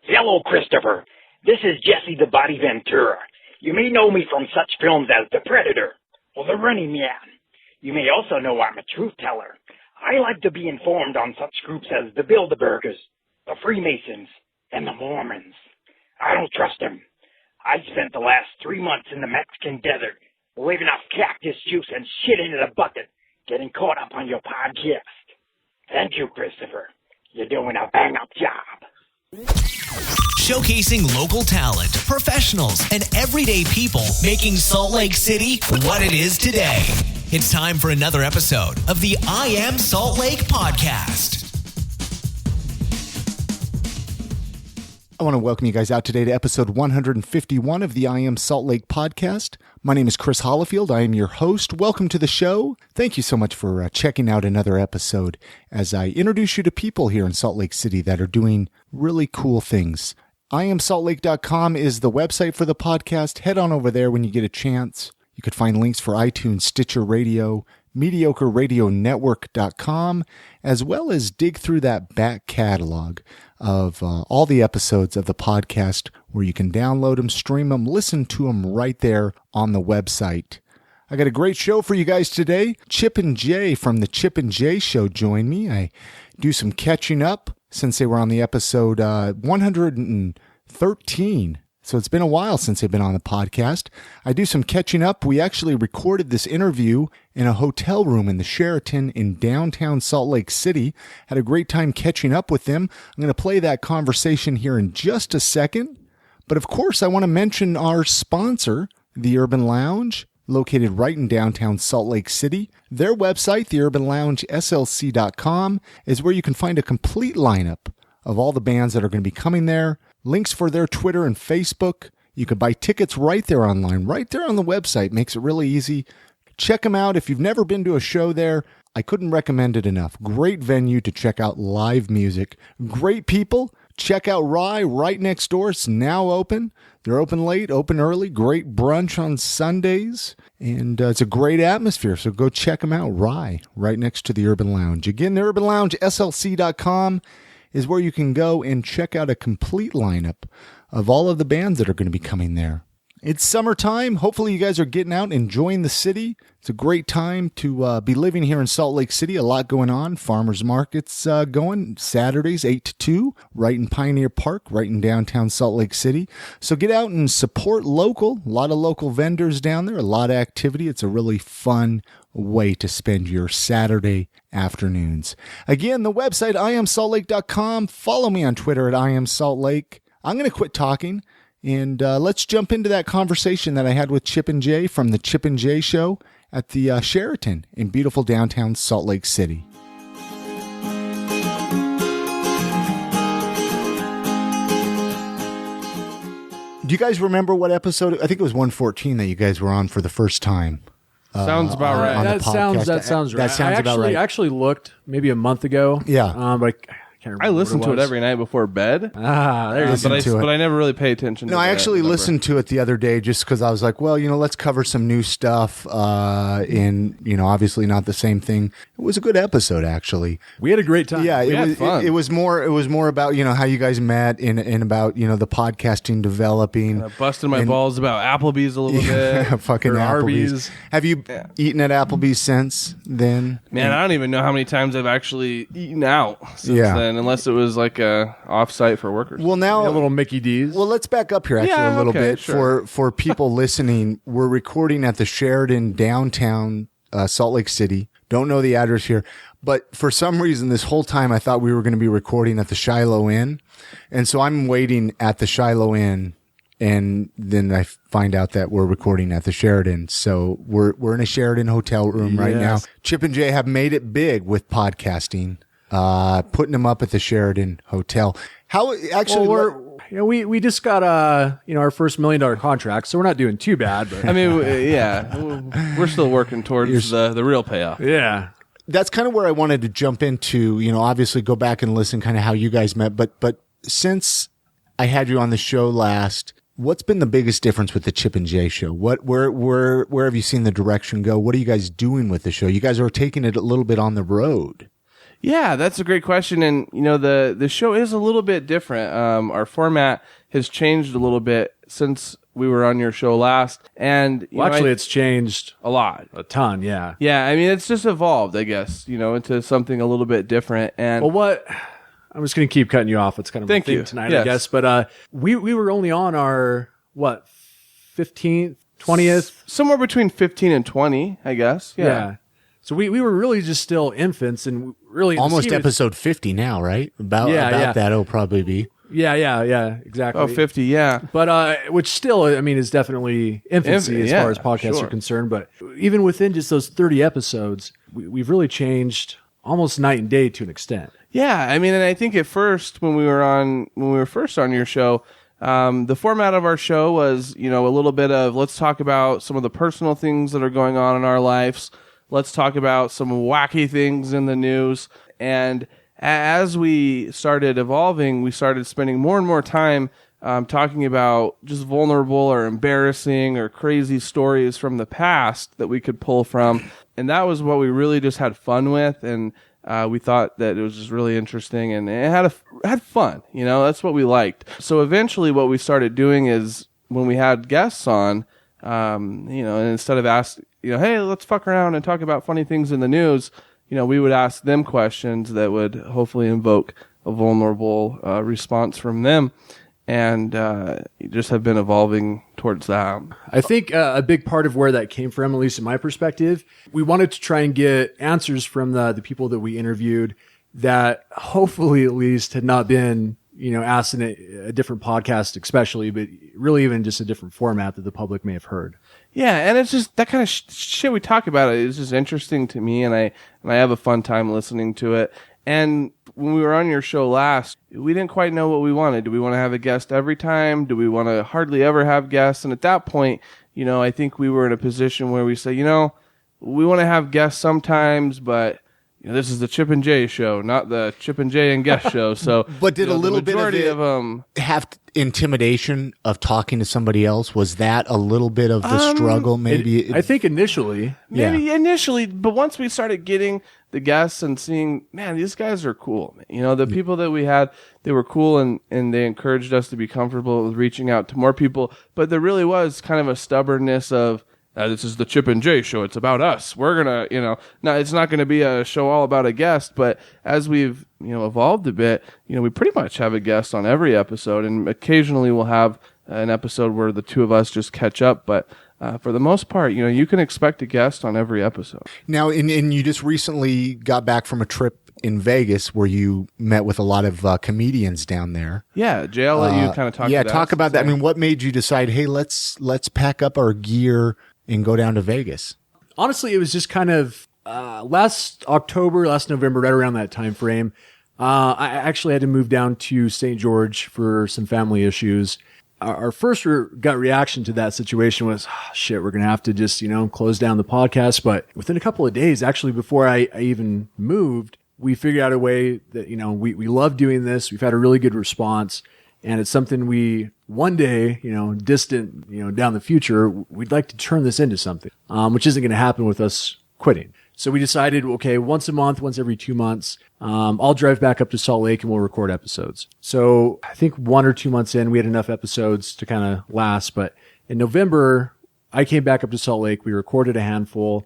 Hello, Christopher. This is Jesse the Body Ventura. You may know me from such films as The Predator or The Running Man. You may also know I'm a truth teller. I like to be informed on such groups as the Bilderbergers, the Freemasons, and the Mormons. I don't trust them. I spent the last 3 months in the Mexican desert, living off cactus juice and shit into the bucket, getting caught up on your podcast. Thank you, Christopher. You're doing a bang-up job. Showcasing local talent, professionals, and everyday people, making Salt Lake City what it is today. It's time for another episode of the I Am Salt Lake podcast. I want to welcome you guys out today to episode 151 of the I Am Salt Lake podcast. My name is Chris Hollifield. I am your host. Welcome to the show. Thank you so much for checking out another episode as I introduce you to people here in Salt Lake City that are doing really cool things. IamSaltLake.com is the website for the podcast. Head on over there when you get a chance. You could find links for iTunes, Stitcher Radio, Mediocre Radio Network.com, as well as dig through that back catalog of all the episodes of the podcast where you can download them, stream them, listen to them right there on the website. I got a great show for you guys today. Chip and Jay from the Chip and Jay Show join me. I do some catching up since they were on the episode 113. So it's been a while since they've been on the podcast. I do some catching up. We actually recorded this interview in a hotel room in the Sheraton in downtown Salt Lake City. Had a great time catching up with them. I'm going to play that conversation here in just a second. But of course, I want to mention our sponsor, The Urban Lounge, located right in downtown Salt Lake City. Their website, theurbanloungeslc.com, is where you can find a complete lineup of all the bands that are going to be coming there. Links for their Twitter and Facebook. You can buy tickets right there online, right there on the website. Makes it really easy. Check them out. If you've never been to a show there, I couldn't recommend it enough. Great venue to check out live music. Great people. Check out Rye right next door. It's now open. They're open late, open early. Great brunch on Sundays. And it's a great atmosphere. So go check them out. Rye right next to the Urban Lounge. Again, the urbanloungeslc.com is where you can go and check out a complete lineup of all of the bands that are going to be coming there. It's summertime. Hopefully you guys are getting out and enjoying the city. It's a great time to be living here in Salt Lake City. A lot going on. Farmers markets going Saturdays 8 to 2 right in Pioneer Park, right in downtown Salt Lake City. So get out and support local. A lot of local vendors down there. A lot of activity. It's a really fun way to spend your Saturday afternoons. Again, the website, IamSaltLake.com. Follow me on Twitter at IamSaltLake. I'm going to quit talking and let's jump into that conversation that I had with Chip and Jay from the Chip and Jay Show at the Sheraton in beautiful downtown Salt Lake City. Do you guys remember what episode? I think it was 114 that you guys were on for the first time. Sounds about right. That sounds right. That sounds about right. I actually looked maybe a month ago. Yeah. But I can't remember. I listen to it every night before bed. There you go. But I never really pay attention to it. No, I actually listened to it the other day just because I was like, well, let's cover some new stuff. Obviously not the same thing. It was a good episode, actually. We had a great time. Yeah, we had fun. It was more about, how you guys met and about, the podcasting developing. Busting my balls about Applebee's a little bit. Fucking Applebee's. Arby's. Have you eaten at Applebee's since then? Man, I don't even know how many times I've actually eaten out since then, unless it was like a off-site for workers. Well, now a little Mickey D's. Well, let's back up here actually a little bit for people listening. We're recording at the Sheraton downtown Salt Lake City. Don't know the address here, but for some reason this whole time I thought we were going to be recording at the Shiloh Inn, and so I'm waiting at the Shiloh Inn, and then I find out that we're recording at the Sheraton. So we're in a Sheraton hotel room right now. Chip and Jay have made it big with podcasting. Putting them up at the Sheraton Hotel. How actually? We just got our first $1 million contract, so we're not doing too bad. But. I mean, we're still working towards the real payoff. Yeah, that's kind of where I wanted to jump into. Obviously go back and listen, kind of how you guys met. But since I had you on the show last, what's been the biggest difference with the Chip and Jay Show? Where have you seen the direction go? What are you guys doing with the show? You guys are taking it a little bit on the road. Yeah, that's a great question. And, the show is a little bit different. Our format has changed a little bit since we were on your show last. And it's changed a lot. A ton, yeah. Yeah, I mean, it's just evolved, I guess, into something a little bit different. And I'm just going to keep cutting you off. It's kind of a thing tonight, yes. I guess. But we were only on our, 15th, 20th? Somewhere between 15 and 20, I guess. Yeah. So we were really just still infants and really... Almost episode 50 now, right? About that it'll probably be. Yeah, exactly. Oh, 50, yeah. But, which still, is definitely infancy as far as podcasts are concerned. But even within just those 30 episodes, we've really changed almost night and day to an extent. Yeah, and I think at first, when we were first on your show, the format of our show was, a little bit of, let's talk about some of the personal things that are going on in our lives. Let's talk about some wacky things in the news. And as we started evolving, we started spending more and more time talking about just vulnerable or embarrassing or crazy stories from the past that we could pull from. And that was what we really just had fun with. And we thought that it was just really interesting and it had fun. That's what we liked. So eventually what we started doing is when we had guests on, and instead of asking, hey, let's fuck around and talk about funny things in the news, we would ask them questions that would hopefully invoke a vulnerable response from them. And just have been evolving towards that. I think a big part of where that came from, at least in my perspective, we wanted to try and get answers from the people that we interviewed that hopefully at least had not been, asked in a different podcast especially, but really even just a different format that the public may have heard. Yeah, and it's just that kind of shit we talk about. It's just interesting to me, and I have a fun time listening to it. And when we were on your show last, we didn't quite know what we wanted. Do we want to have a guest every time? Do we want to hardly ever have guests? And at that point, I think we were in a position where we say, we want to have guests sometimes, but this is the Chip and Jay show, not the Chip and Jay and guest show. So, but did a little bit of it have intimidation of talking to somebody else? Was that a little bit of the struggle? Maybe I think initially, but once we started getting the guests and seeing, man, these guys are cool. The people that we had, they were cool and they encouraged us to be comfortable with reaching out to more people. But there really was kind of a stubbornness of, this is the Chip and Jay show. It's about us. We're going to, now it's not going to be a show all about a guest, but as we've, evolved a bit, we pretty much have a guest on every episode, and occasionally we'll have an episode where the two of us just catch up. But for the most part, you can expect a guest on every episode. Now, and you just recently got back from a trip in Vegas where you met with a lot of comedians down there. Yeah, Jay, I'll let you kind of talk about that. Yeah, talk about that. What made you decide, hey, let's pack up our gear and go down to Vegas? Honestly, it was just kind of last November, right around that time frame. I actually had to move down to St. George for some family issues. Our first gut reaction to that situation was, shit, we're going to have to just, close down the podcast. But within a couple of days, actually, before I even moved, we figured out a way that, we love doing this. We've had a really good response. And it's something we, one day, distant, down the future, we'd like to turn this into something, which isn't going to happen with us quitting. So we decided, okay, once a month, once every 2 months, I'll drive back up to Salt Lake and we'll record episodes. So I think 1 or 2 months in, we had enough episodes to kind of last. But in November, I came back up to Salt Lake. We recorded a handful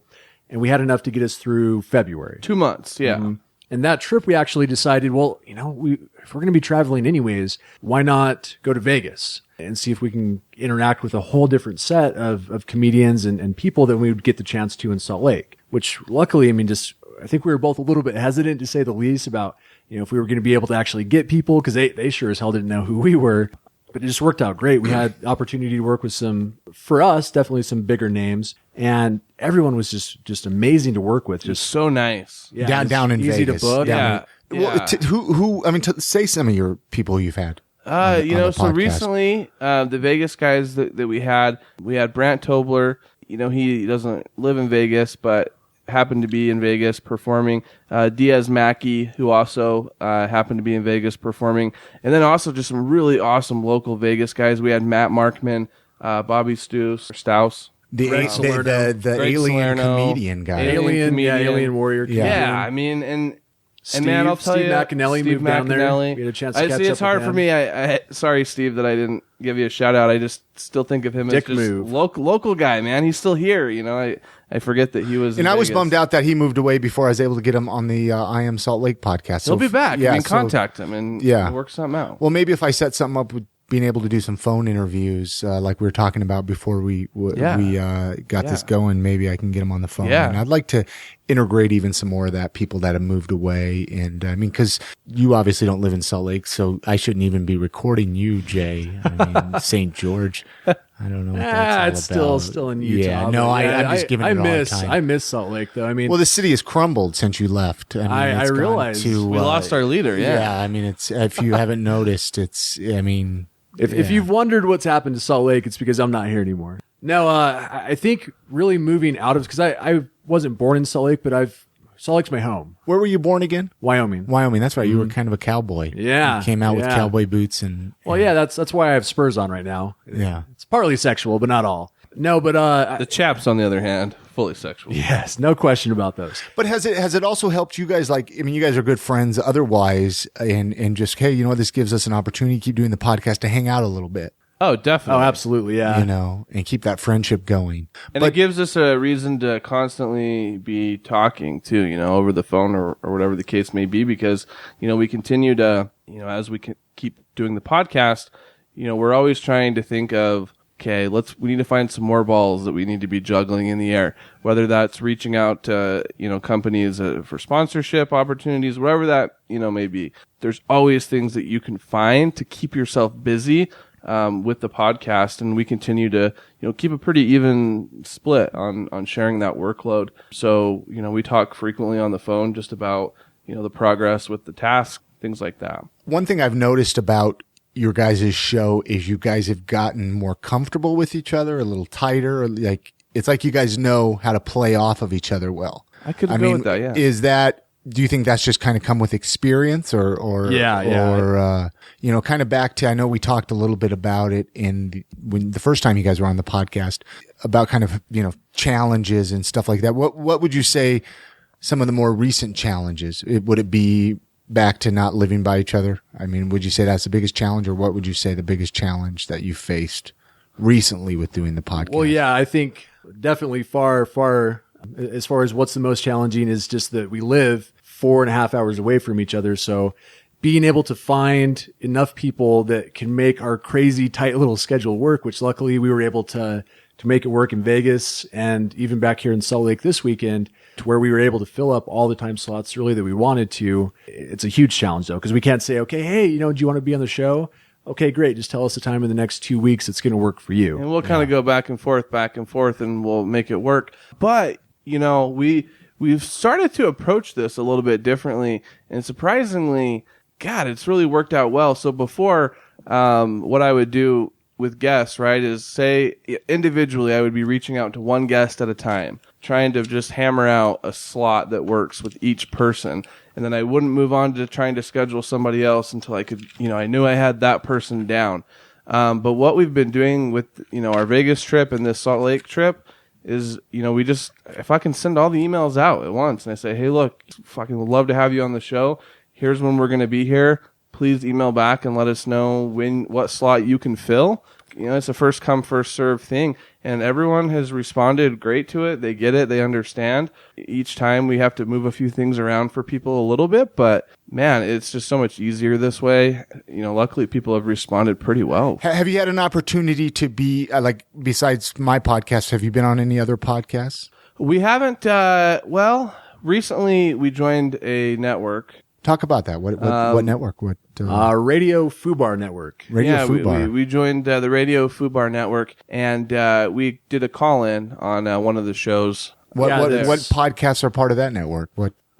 and we had enough to get us through February. 2 months. Yeah. Mm-hmm. And that trip, we actually decided, well, if we're going to be traveling anyways, why not go to Vegas and see if we can interact with a whole different set of comedians and people than we would get the chance to in Salt Lake, which luckily, I think we were both a little bit hesitant, to say the least, about, if we were going to be able to actually get people, because they sure as hell didn't know who we were. But it just worked out great. We had opportunity to work with for us, definitely some bigger names. And everyone was just amazing to work with. Just so nice. Yeah, down in easy Vegas. To book. Yeah. Well, say some of your people you've had. So recently, the Vegas guys that we had Brant Tobler. He doesn't live in Vegas, but happened to be in Vegas performing. Diaz Mackey, who also happened to be in Vegas performing. And then also just some really awesome local Vegas guys. We had Matt Markman, Bobby Stouse. The alien Salerno, comedian guy. Alien warrior. Yeah, and And man, I'll tell Steve you, McAnally Steve moved down there. McAnally. We had a chance to I catch see. up It's hard with for him. me. I sorry, Steve, that I didn't give you a shout out. I just still think of him Dick as just move. local guy. Man, he's still here. You know, I forget that he was. And in I was Vegas. bummed out that he moved away before I was able to get him on the I Am Salt Lake podcast. He'll be back. Yeah, You can contact him and work something out. Well, maybe if I set something up with being able to do some phone interviews, like we were talking about before we got this going, maybe I can get him on the phone. Yeah. And I'd like to integrate even some more of that, people that have moved away. And I mean, because you obviously don't live in Salt Lake, so I shouldn't even be recording you, Jay. I mean, St. George. I don't know what that's all it's about. still in Utah. Yeah, no, I'm just giving it a hard time. I miss Salt Lake, though. I mean, Well, the city has crumbled since you left. I mean, I it's gone realize. to, We lost our leader. Yeah. I mean, it's if you haven't noticed, I mean, if you've wondered what's happened to Salt Lake, it's because I'm not here anymore. No, I think really moving out of, because I wasn't born in Salt Lake, but Salt Lake's my home. where were you born again? Wyoming. Wyoming. That's right. You were kind of a cowboy. Yeah, You came out with yeah. cowboy boots and. Well, yeah, that's why I have Spurs on right now. Yeah. It's partly sexual, but not all. No, but The chaps, on the other hand, fully sexual. yes, no question about those. But has it also helped you guys? Like, I mean, you guys are good friends otherwise, and just, hey, you know what? This gives us an opportunity to keep doing the podcast to hang out a little bit, Oh, definitely. Oh, absolutely, yeah. you know, and keep that friendship going. And it gives us a reason to constantly be talking too, you know, over the phone or whatever the case may be, because, you know, we continue to, you know, as we keep doing the podcast, you know, we're always trying to think of, okay, we need to find some more balls that we need to be juggling in the air, whether that's reaching out to, you know, companies for sponsorship opportunities, whatever that, you know, may be. There's always things that you can find to keep yourself busy with the podcast, and we continue to, you know, keep a pretty even split on sharing that workload. So, you know, we talk frequently on the phone just about, you know, the progress with the task, things like that. One thing I've noticed about your guys' show is you guys have gotten more comfortable with each other, a little tighter. Like, it's like you guys know how to play off of each other well. I could go with that, yeah. Do you think that's just kind of come with experience or you know, kind of back to, I know we talked a little bit about it when the first time you guys were on the podcast about kind of, you know, challenges and stuff like that. What would you say some of the more recent challenges? Would it be back to not living by each other? I mean, would you say that's the biggest challenge, or what would you say the biggest challenge that you faced recently with doing the podcast? Well, yeah, I think definitely far as far as what's the most challenging is just that we live 4.5 hours away from each other. So being able to find enough people that can make our crazy tight little schedule work, which luckily we were able to make it work in Vegas and even back here in Salt Lake this weekend, to where we were able to fill up all the time slots really that we wanted to. It's a huge challenge though, because we can't say, okay, hey, you know, do you want to be on the show? Okay, great. Just tell us the time in the next 2 weeks it's going to work for you. And we'll kind of go back and forth, and we'll make it work. But, you know, we've started to approach this a little bit differently, and surprisingly, God, it's really worked out well. So before, what I would do with guests, right, is say individually I would be reaching out to one guest at a time, trying to just hammer out a slot that works with each person. And then I wouldn't move on to trying to schedule somebody else until I could, you know, I knew I had that person down. But what we've been doing with, you know, our Vegas trip and this Salt Lake trip is, you know, if I can send all the emails out at once and I say, hey, look, fucking would love to have you on the show. Here's when we're going to be here. Please email back and let us know what slot you can fill. You know, it's a first come, first serve thing. And everyone has responded great to it. They get it. They understand. Each time we have to move a few things around for people a little bit, but man, it's just so much easier this way. You know, luckily people have responded pretty well. Have you had an opportunity to be, like, besides my podcast, have you been on any other podcasts? We haven't, recently we joined a network. Talk about that. What network? Radio Fubar Network. Radio Fubar. We joined the Radio Fubar Network, and we did a call-in on one of the shows. What podcasts are part of that network?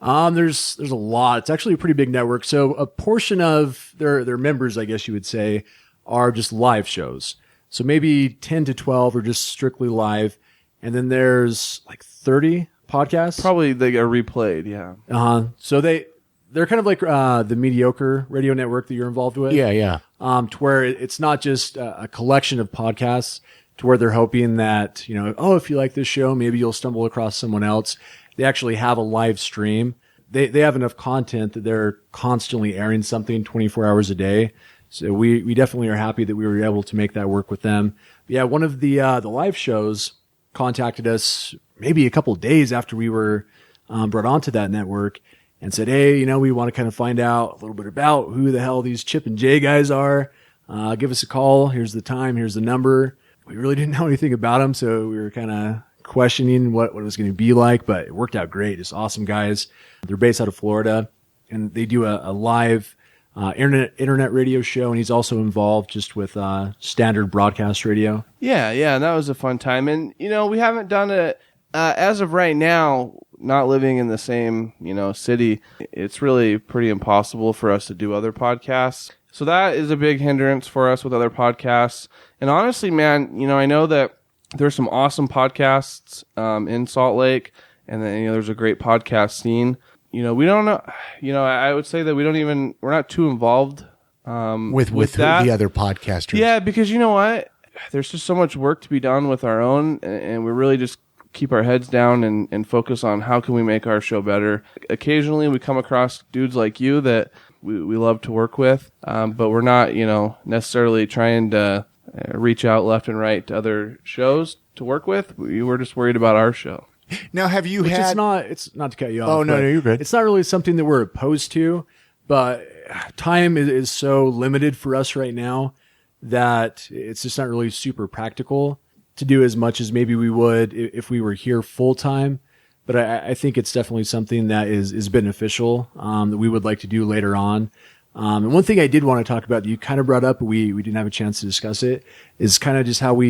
There's a lot. It's actually a pretty big network. So a portion of their members, I guess you would say, are just live shows. So maybe 10 to 12 are just strictly live, and then there's like 30 podcasts. Probably they are replayed. Yeah. So they're kind of like the Mediocre Radio Network that you're involved with. Yeah. To where it's not just a collection of podcasts, to where they're hoping that, you know, if you like this show, maybe you'll stumble across someone else. They actually have a live stream they have enough content that they're constantly airing something 24 hours a day. So we definitely are happy that we were able to make that work with them. But yeah, one of the live shows contacted us maybe a couple of days after we were brought onto that network and said, hey, we want to kind of find out a little bit about who the hell these Chip and Jay guys are. Give us a call. Here's the time. Here's the number. We really didn't know anything about them, so we were kind of questioning what it was going to be like, but it worked out great. Just awesome guys. They're based out of Florida, and they do a live internet radio show, and he's also involved just with standard broadcast radio. Yeah, and that was a fun time. And, we haven't done it as of right now, not living in the same, city. It's really pretty impossible for us to do other podcasts. So that is a big hindrance for us with other podcasts. And honestly, man, I know that there's some awesome podcasts in Salt Lake, and then there's a great podcast scene. We don't know. I would say that we're not too involved with that. The other podcasters. Yeah, because you know what? There's just so much work to be done with our own, and we really just keep our heads down and focus on how can we make our show better. Occasionally, we come across dudes like you that we love to work with, but we're not necessarily trying to reach out left and right to other shows to work with. We were just worried about our show. Now, have you had... It's not to cut you off. Oh, no, you're good. It's not really something that we're opposed to, but time is so limited for us right now that it's just not really super practical to do as much as maybe we would if we were here full time. But I think it's definitely something that is beneficial that we would like to do later on. And one thing I did want to talk about that you kind of brought up, but we didn't have a chance to discuss it, is kind of just how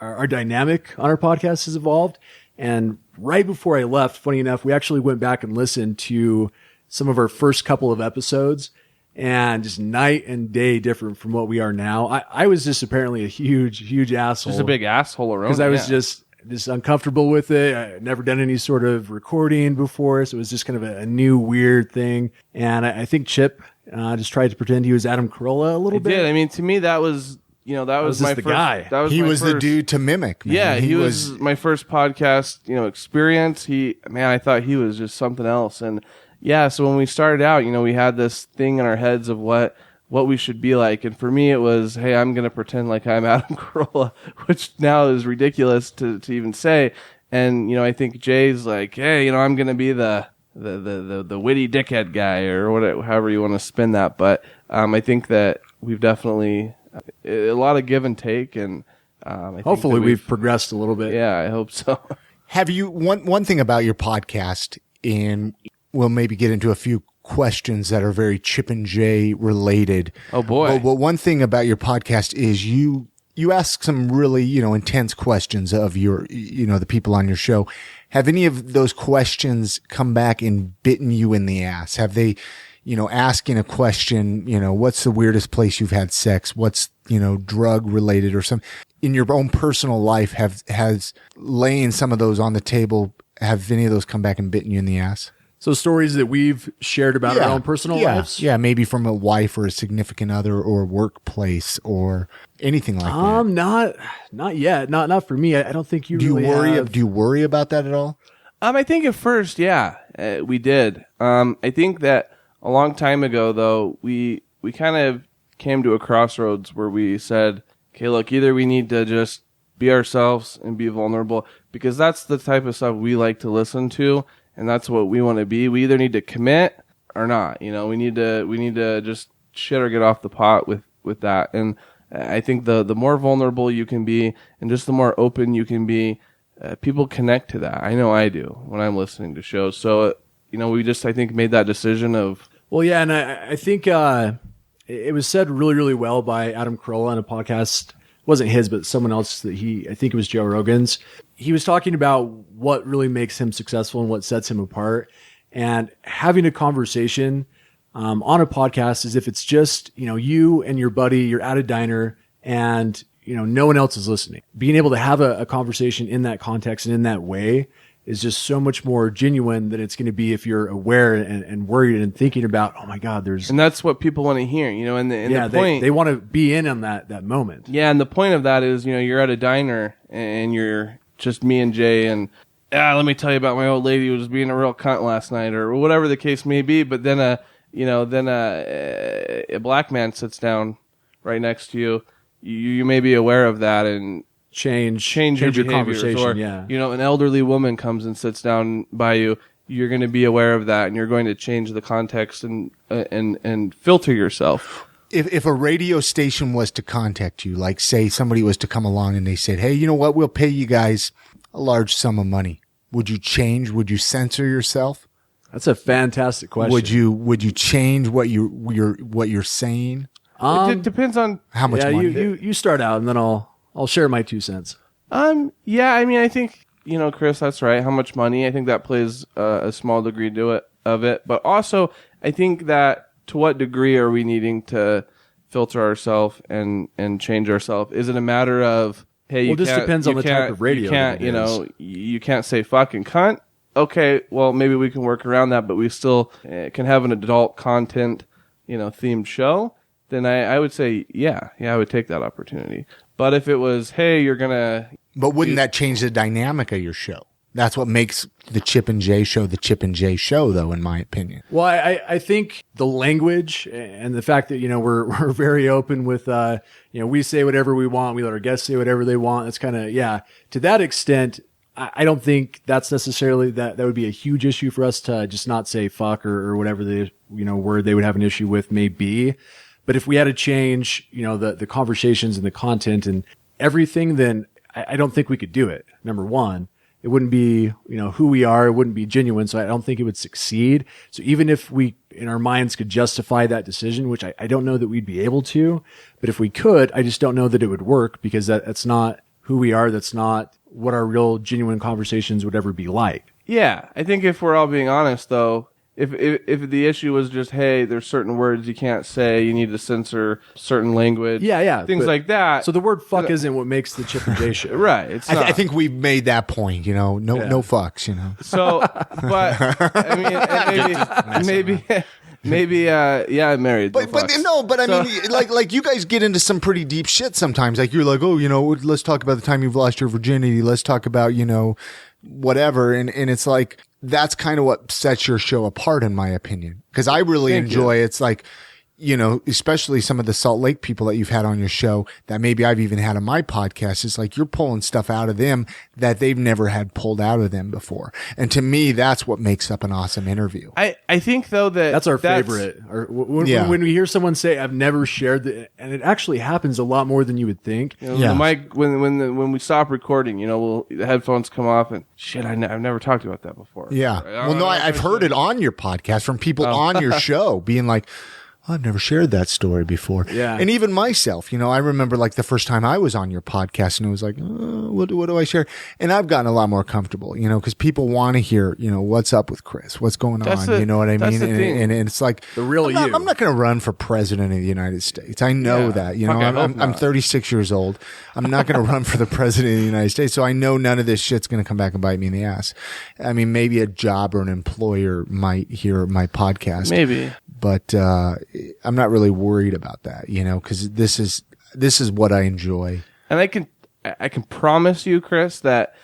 our dynamic on our podcast has evolved. And right before I left, funny enough, we actually went back and listened to some of our first couple of episodes, and just night and day different from what we are now. I was just apparently a huge asshole. Just a big asshole around. Because I was just uncomfortable with it. I had never done any sort of recording before, so it was just kind of a new weird thing. And I think Chip just tried to pretend he was Adam Carolla a little bit. Did. I mean, to me, that was that was my the first guy. He was the dude to mimic. Man. Yeah, he was my first podcast experience. I thought he was just something else. And yeah, so when we started out, we had this thing in our heads of what we should be like. And for me, it was, hey, I'm going to pretend like I'm Adam Carolla, which now is ridiculous to even say. And, I think Jay's like, hey, I'm going to be the witty dickhead guy, or whatever, however you want to spin that. But I think that we've definitely a lot of give and take. And hopefully we've progressed a little bit. Yeah, I hope so. Have you, one thing about your podcast, and we'll maybe get into a few questions that are very Chip and Jay related. Oh boy. But one thing about your podcast is you ask some really, intense questions of your, the people on your show. Have any of those questions come back and bitten you in the ass? Have they, asking a question, what's the weirdest place you've had sex? What's, drug related or something in your own personal life has laying some of those on the table? Have any of those come back and bitten you in the ass? So stories that we've shared about our own personal lives? Yeah, maybe from a wife or a significant other or workplace or anything like that. Not yet. Not for me. I don't think you do. Have. Do you worry about that at all? I think at first, yeah, we did. I think that a long time ago, though, we kind of came to a crossroads where we said, okay, look, either we need to just be ourselves and be vulnerable, because that's the type of stuff we like to listen to. And that's what we want to be. We either need to commit or not. We need to just shit or get off the pot with that. And I think the more vulnerable you can be, and just the more open you can be, people connect to that. I know I do when I'm listening to shows. So we just, I think, made that decision of. Well, yeah, and I think it was said really, really well by Adam Carolla on a podcast. It wasn't his, but someone else that I think it was Joe Rogan's. He was talking about what really makes him successful and what sets him apart, and having a conversation on a podcast as if it's just, you and your buddy, you're at a diner and, no one else is listening. Being able to have a conversation in that context and in that way is just so much more genuine than it's going to be if you're aware and worried and thinking about, oh my God, and that's what people want to hear, and the point, they want to be in on that moment. Yeah. And the point of that is, you're at a diner and you're just me and Jay, and let me tell you about my old lady who was being a real cunt last night, or whatever the case may be. But then a black man sits down right next to you. You may be aware of that and change your conversation. Or, an elderly woman comes and sits down by you. You're going to be aware of that, and you're going to change the context and filter yourself. If a radio station was to contact you, like say somebody was to come along and they said, "Hey, you know what? We'll pay you guys a large sum of money." Would you change? Would you censor yourself? That's a fantastic question. Would you change what you're saying? It depends on how much money. You start out, and then I'll share my 2 cents. Yeah, I mean, I think, Chris, that's right. How much money? I think that plays a small degree of it. But also, I think that to what degree are we needing to filter ourselves and change ourselves? Is it a matter of, hey, this depends on the type of radio. You can't say fucking cunt. Okay, well, maybe we can work around that, but we still can have an adult content, themed show. Then I would say, yeah, I would take that opportunity. But if it was, hey, you're gonna... But wouldn't that change the dynamic of your show? That's what makes the Chip and Jay show the Chip and Jay show, though, in my opinion. Well, I think the language and the fact that, we're very open with, we say whatever we want. We let our guests say whatever they want. That's kind of, to that extent, I don't think that's necessarily that would be a huge issue for us to just not say fuck or whatever the, word they would have an issue with may be. But if we had to change, the conversations and the content and everything, then I don't think we could do it. Number one, it wouldn't be, who we are. It wouldn't be genuine. So I don't think it would succeed. So even if we, in our minds, could justify that decision, which I don't know that we'd be able to, but if we could, I just don't know that it would work because that's not who we are. That's not what our real genuine conversations would ever be like. Yeah. I think if we're all being honest, though, If the issue was just, hey, there's certain words you can't say, you need to censor certain language, things like that. So the word "fuck" isn't what makes the Chip and Jay show, right? It's not. I think we've made that point. No fucks. So, but I mean, maybe, I'm married. But I mean, like you guys get into some pretty deep shit sometimes. Like you're like, oh, let's talk about the time you've lost your virginity. Let's talk about whatever, and it's like. That's kind of what sets your show apart, in my opinion. Because I really enjoy it's like, especially some of the Salt Lake people that you've had on your show that maybe I've even had on my podcast. It's like you're pulling stuff out of them that they've never had pulled out of them before. And to me, that's what makes up an awesome interview. I think, though, that's our favorite. When we hear someone say, I've never shared and it actually happens a lot more than you would think. The mic, when we stop recording, the headphones come off and shit, I've never talked about that before. Yeah. I've heard it on your podcast from people on your show being like, I've never shared that story before. Yeah. And even myself, I remember like the first time I was on your podcast and it was like, what do I share? And I've gotten a lot more comfortable, because people want to hear, what's up with Chris? What's going on? You know what I mean? And it's like, the real I'm not going to run for president of the United States. I know that, I'm 36 years old. I'm not going to run for the president of the United States. So I know none of this shit's going to come back and bite me in the ass. I mean, maybe a job or an employer might hear my podcast. Maybe. But I'm not really worried about that, because this is what I enjoy. And I can promise you, Chris, that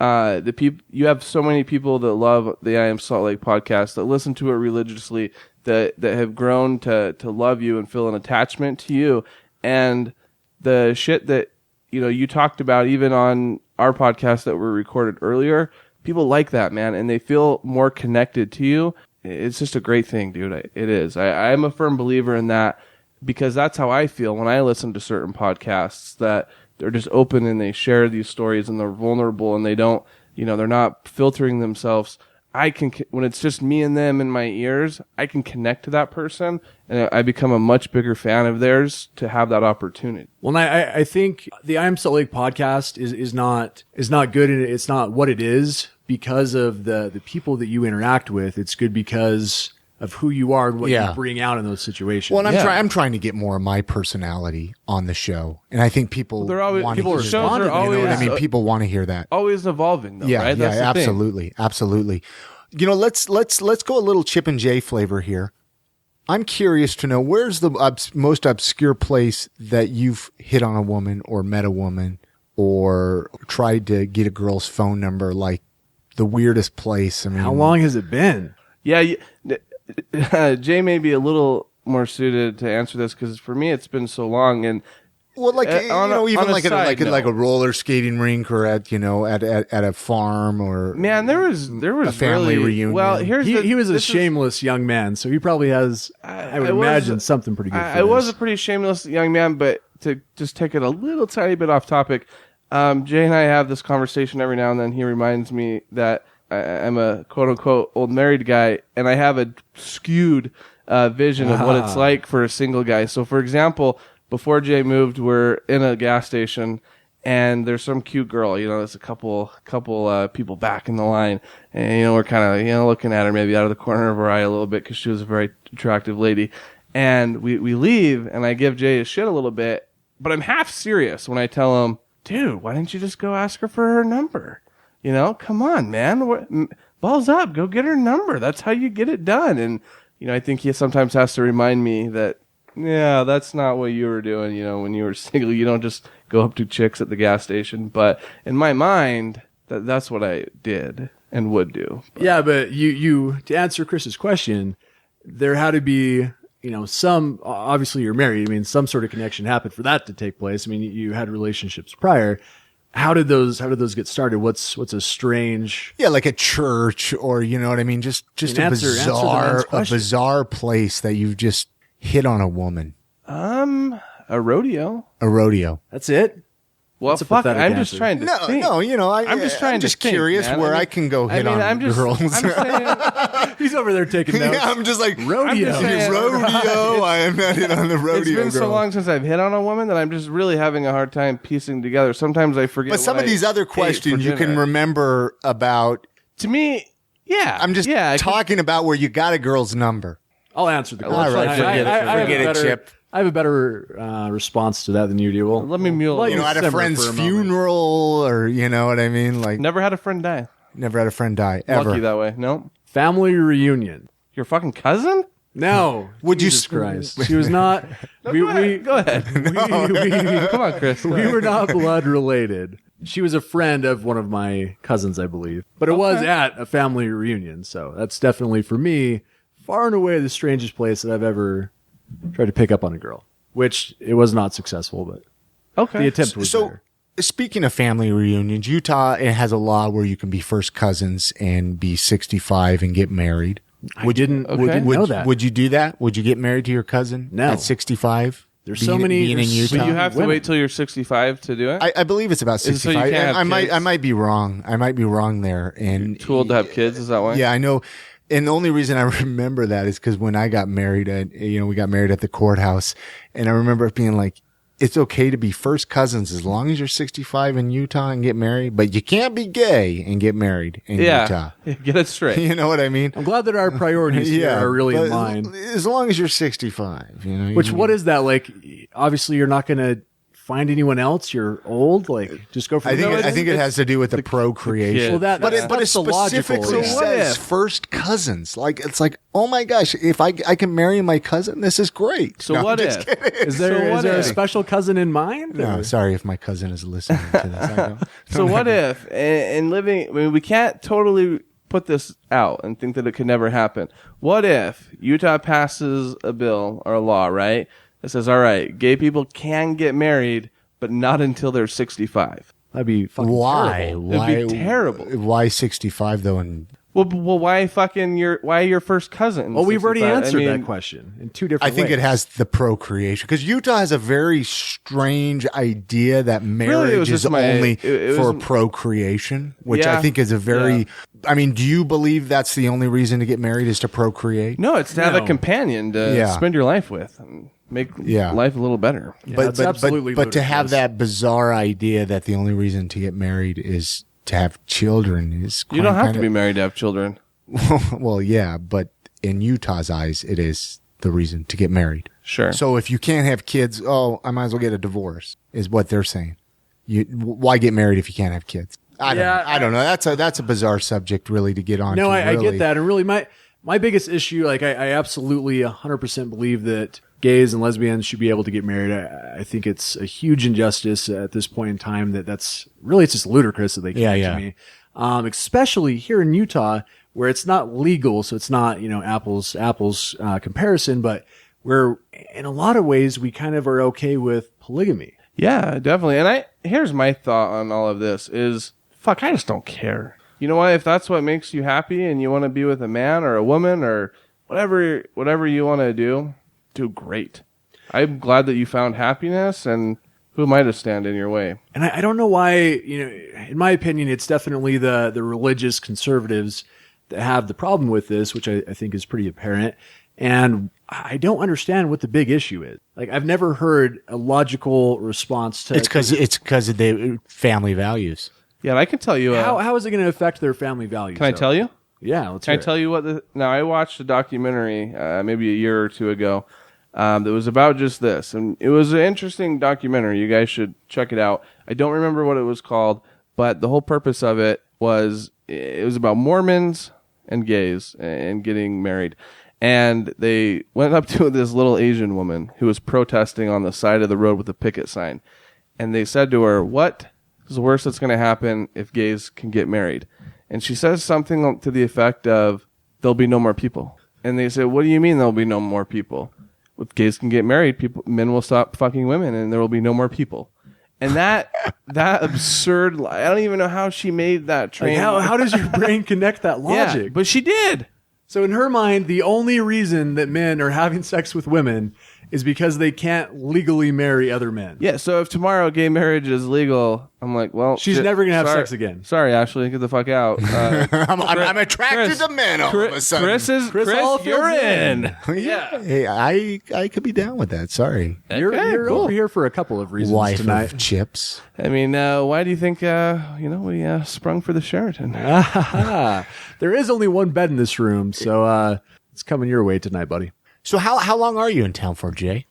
you have so many people that love the I Am Salt Lake podcast, that listen to it religiously, that have grown to love you and feel an attachment to you. And the shit that you talked about even on our podcast that were recorded earlier, people like that, man, and they feel more connected to you. It's just a great thing, dude. It is. I'm a firm believer in that because that's how I feel when I listen to certain podcasts, that they're just open and they share these stories and they're vulnerable and they don't, they're not filtering themselves. When it's just me and them in my ears, I can connect to that person and I become a much bigger fan of theirs to have that opportunity. Well, I think the I Am Salt Lake podcast is not good, and it's not what it is because of the people that you interact with. It's good because of who you are and what you bring out in those situations. Well, and I'm trying to get more of my personality on the show, and I think people want to hear that. People want to hear that. Always evolving, though, right? That's absolutely, absolutely. Let's go a little Chip and Jay flavor here. I'm curious to know, where's the most obscure place that you've hit on a woman or met a woman or tried to get a girl's phone number, like the weirdest place. I mean, How long has it been? Yeah, Jay may be a little more suited to answer this because for me it's been so long. And well, like even like a a roller skating rink or at a farm or man, there was a family reunion. Well, he was a shameless young man, so he probably has. I would imagine something pretty good. I was a pretty shameless young man, but to just take it a little tiny bit off topic, Jay and I have this conversation every now and then. He reminds me that I'm a quote unquote old married guy, and I have a skewed vision of what it's like for a single guy. So, for example, before Jay moved, we're in a gas station, and there's some cute girl. There's a couple people back in the line, and we're kind of looking at her maybe out of the corner of our eye a little bit because she was a very attractive lady. And we leave, and I give Jay a shit a little bit, but I'm half serious when I tell him, dude, why didn't you just go ask her for her number? Come on, man. Balls up. Go get her number. That's how you get it done. And, I think he sometimes has to remind me that, yeah, that's not what you were doing. When you were single, you don't just go up to chicks at the gas station. But in my mind, that's what I did and would do. Yeah, but you to answer Chris's question, there had to be... some, obviously you're married. I mean, some sort of connection happened for that to take place. I mean, you had relationships prior. How did those get started? What's a strange? Yeah, like a church or, you know what I mean? Just a bizarre place that you've just hit on a woman. A rodeo. A rodeo. That's it? Well, fuck, I'm just trying to think. No, I'm just curious where I can go hit on girls. I'm saying, he's over there taking notes. Yeah, I'm just like, rodeo. Rodeo. I am not hit on the rodeo. It's been so long since I've hit on a woman that I'm just really having a hard time piecing together. Sometimes I forget. But some of these other questions you can remember about. To me, yeah. I'm just talking about where you got a girl's number. I'll answer the question. All right, forget it, Chip. I have a better response to that than you do. Well, let me mule. At a friend's funeral, or you know what I mean. Like, never had a friend die. Never had a friend die ever. Lucky that way. No. Family reunion. Your fucking cousin? No. Would Jesus you? Christ. She was not. No, go ahead. Come on, Chris. We were not blood related. She was a friend of one of my cousins, I believe. But it was at a family reunion, so that's definitely for me far and away the strangest place that I've ever tried to pick up on a girl, which it was not successful, but the attempt was there. Speaking of family reunions, Utah, it has a law where you can be first cousins and be 65 and get married. I didn't know that. Would you do that? Would you get married to your cousin at 65? There's so many being in Utah. But you have to wait till you're 65 to do it? I believe it's about 65. So you can't have I might be wrong. I might be wrong there. And too old to have kids, is that why? Yeah, I know. And the only reason I remember that is because when I got married, we got married at the courthouse, and I remember it being like, it's okay to be first cousins as long as you're 65 in Utah and get married, but you can't be gay and get married in Utah. Get it straight. You know what I mean? I'm glad that our priorities here are really in line. As long as you're 65, you know. What is that like? Obviously, you're not going to find anyone else. You're old. Like, just go for. I think it has to do with the procreation. Well, but it specifically says first cousins. Like, it's like, oh my gosh, if I can marry my cousin, this is great. So what if? Is there a special cousin in mind? No, sorry if my cousin is listening to this. I don't so what if in living? I mean, we can't totally put this out and think that it could never happen. What if Utah passes a bill or a law, right? It says, all right, gay people can get married, but not until they're 65. That'd be fucking terrible. It'd be terrible. Why 65 though? And well, why your first cousin? Well, we've already answered that question in two different ways. I think it has the procreation because Utah has a very strange idea that marriage is only for procreation, which I think is a very. I mean, do you believe that's the only reason to get married is to procreate? No, it's to have a companion to spend your life with. And make life a little better. Yeah, but to have that bizarre idea that the only reason to get married is to have children is you don't have to be married to have children. Well, yeah, but in Utah's eyes, it is the reason to get married. Sure. So if you can't have kids, I might as well get a divorce, is what they're saying. Why get married if you can't have kids? I don't know. That's a bizarre subject, really, to get on. No, I get that, and really, my biggest issue, like I absolutely 100% believe that gays and lesbians should be able to get married. I think it's a huge injustice at this point in time that's really, it's just ludicrous that they can't to me. especially here in Utah, where it's not legal. So it's not, apples comparison, but where in a lot of ways we kind of are okay with polygamy. Yeah, definitely. And here's my thought on all of this is, fuck, I just don't care. You know what? If that's what makes you happy and you want to be with a man or a woman or whatever you want to do great. I'm glad that you found happiness, and who am I to stand in your way? And I don't know why, in my opinion, it's definitely the religious conservatives that have the problem with this, which I think is pretty apparent. And I don't understand what the big issue is. Like, I've never heard a logical response to It's because of the family values. Yeah, and I can tell you. How is it going to affect their family values? Can I tell you? Yeah, let's Can hear I tell you what? Now, I watched a documentary maybe a year or two ago that was about just this, and it was an interesting documentary. You guys should check it out. I don't remember what it was called, but the whole purpose of it was about Mormons and gays and getting married. And they went up to this little Asian woman who was protesting on the side of the road with a picket sign. And they said to her, what is the worst that's going to happen if gays can get married? And she says something to the effect of, there'll be no more people. And they said, what do you mean there'll be no more people? If gays can get married, men will stop fucking women and there will be no more people. And that absurd, I don't even know how she made that train. Like how does your brain connect that logic? Yeah, but she did. So in her mind, the only reason that men are having sex with women is because they can't legally marry other men. Yeah, so if tomorrow gay marriage is legal, I'm like, well... She's never going to have sex again. Sorry, Ashley, get the fuck out. I'm attracted to men all of a sudden. Chris, you're in. Yeah. Hey, I could be down with that. Sorry. You're cool. over here for a couple of reasons Wife tonight. of chips. I mean, why do you think, we sprung for the Sheraton? There is only one bed in this room, so it's coming your way tonight, buddy. So how long are you in town for, Jay?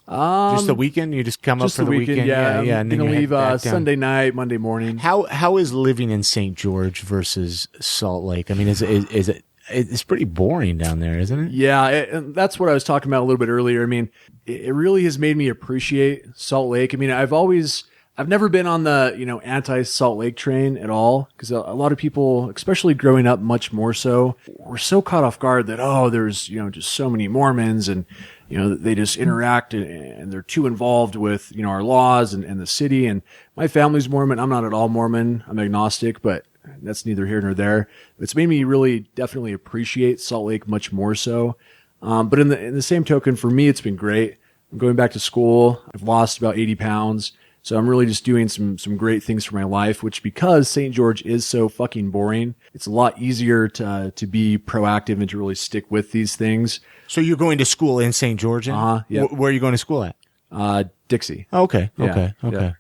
Just the weekend? You just come up for the weekend? Yeah. Yeah. I'm And then going to you leave head back down. Sunday night, Monday morning. How is living in St. George versus Salt Lake? I mean, it's pretty boring down there, isn't it? Yeah, and that's what I was talking about a little bit earlier. I mean, it really has made me appreciate Salt Lake. I mean, I've never been on the, anti-Salt Lake train at all, because a lot of people, especially growing up much more so, were so caught off guard that, there's, just so many Mormons and, they just interact and they're too involved with, our laws and the city. And my family's Mormon. I'm not at all Mormon. I'm agnostic, but that's neither here nor there. It's made me really definitely appreciate Salt Lake much more so. But in the same token, for me, it's been great. I'm going back to school. I've lost about 80 pounds. So I'm really just doing some great things for my life, which because St. George is so fucking boring, it's a lot easier to be proactive and to really stick with these things. So you're going to school in St. George? Yeah. Where are you going to school at? Dixie. Okay. Yeah.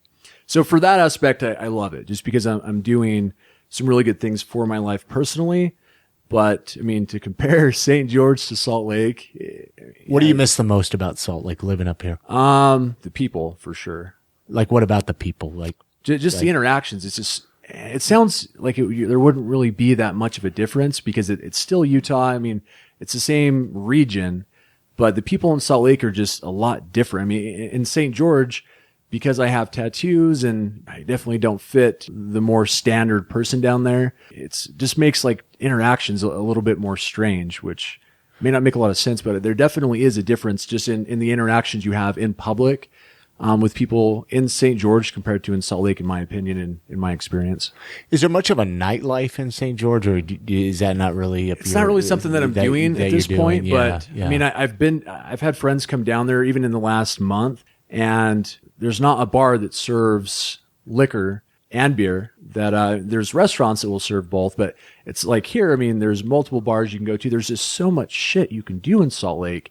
So for that aspect, I love it just because I'm doing some really good things for my life personally. But I mean, to compare St. George to Salt Lake, What do you miss the most about Salt Lake living up here? the people for sure. Like, what about the people? Like, Just the interactions. It's just, it sounds like there wouldn't really be that much of a difference because it's still Utah. I mean, it's the same region, but the people in Salt Lake are just a lot different. I mean, in St. George, because I have tattoos and I definitely don't fit the more standard person down there, it's just makes like interactions a little bit more strange, which may not make a lot of sense, but there definitely is a difference just in the interactions you have in public. With people in St. George compared to in Salt Lake, in my opinion and in my experience. is there much of a nightlife in St. George, or is that not really? It's not really something that I'm doing at this point, but yeah. I mean, I've had friends come down there even in the last month, and there's not a bar that serves liquor and beer. There's restaurants that will serve both, but it's like here. I mean, there's multiple bars you can go to. There's just so much shit you can do in Salt Lake.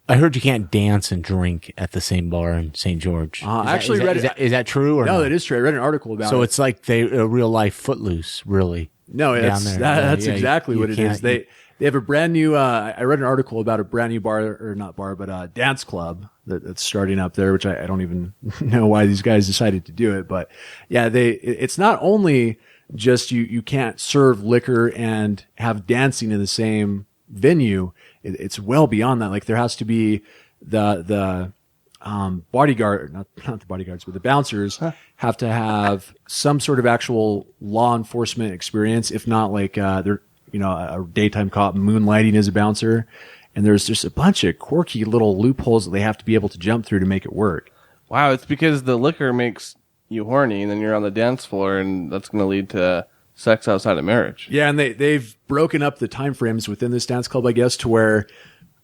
I heard you can't dance and drink at the same bar in St. George. I actually read it. Is that true or No, not? that is true. I read an article about it. So it's like a real life Footloose, really. No, that's exactly what it is. They have a brand new. I read an article about a brand new dance club that's starting up there, which I don't even know why these guys decided to do it. But yeah, it's not only just you can't serve liquor and have dancing in the same venue. It's well beyond that. Like there has to be the bodyguard, not the bodyguards, but the bouncers have to have some sort of actual law enforcement experience. If not, like they're a daytime cop moonlighting as a bouncer, and there's just a bunch of quirky little loopholes that they have to be able to jump through to make it work. Wow, it's because the liquor makes you horny, and then you're on the dance floor, and that's going to lead to sex outside of marriage. Yeah, and they've broken up the time frames within this dance club, I guess, to where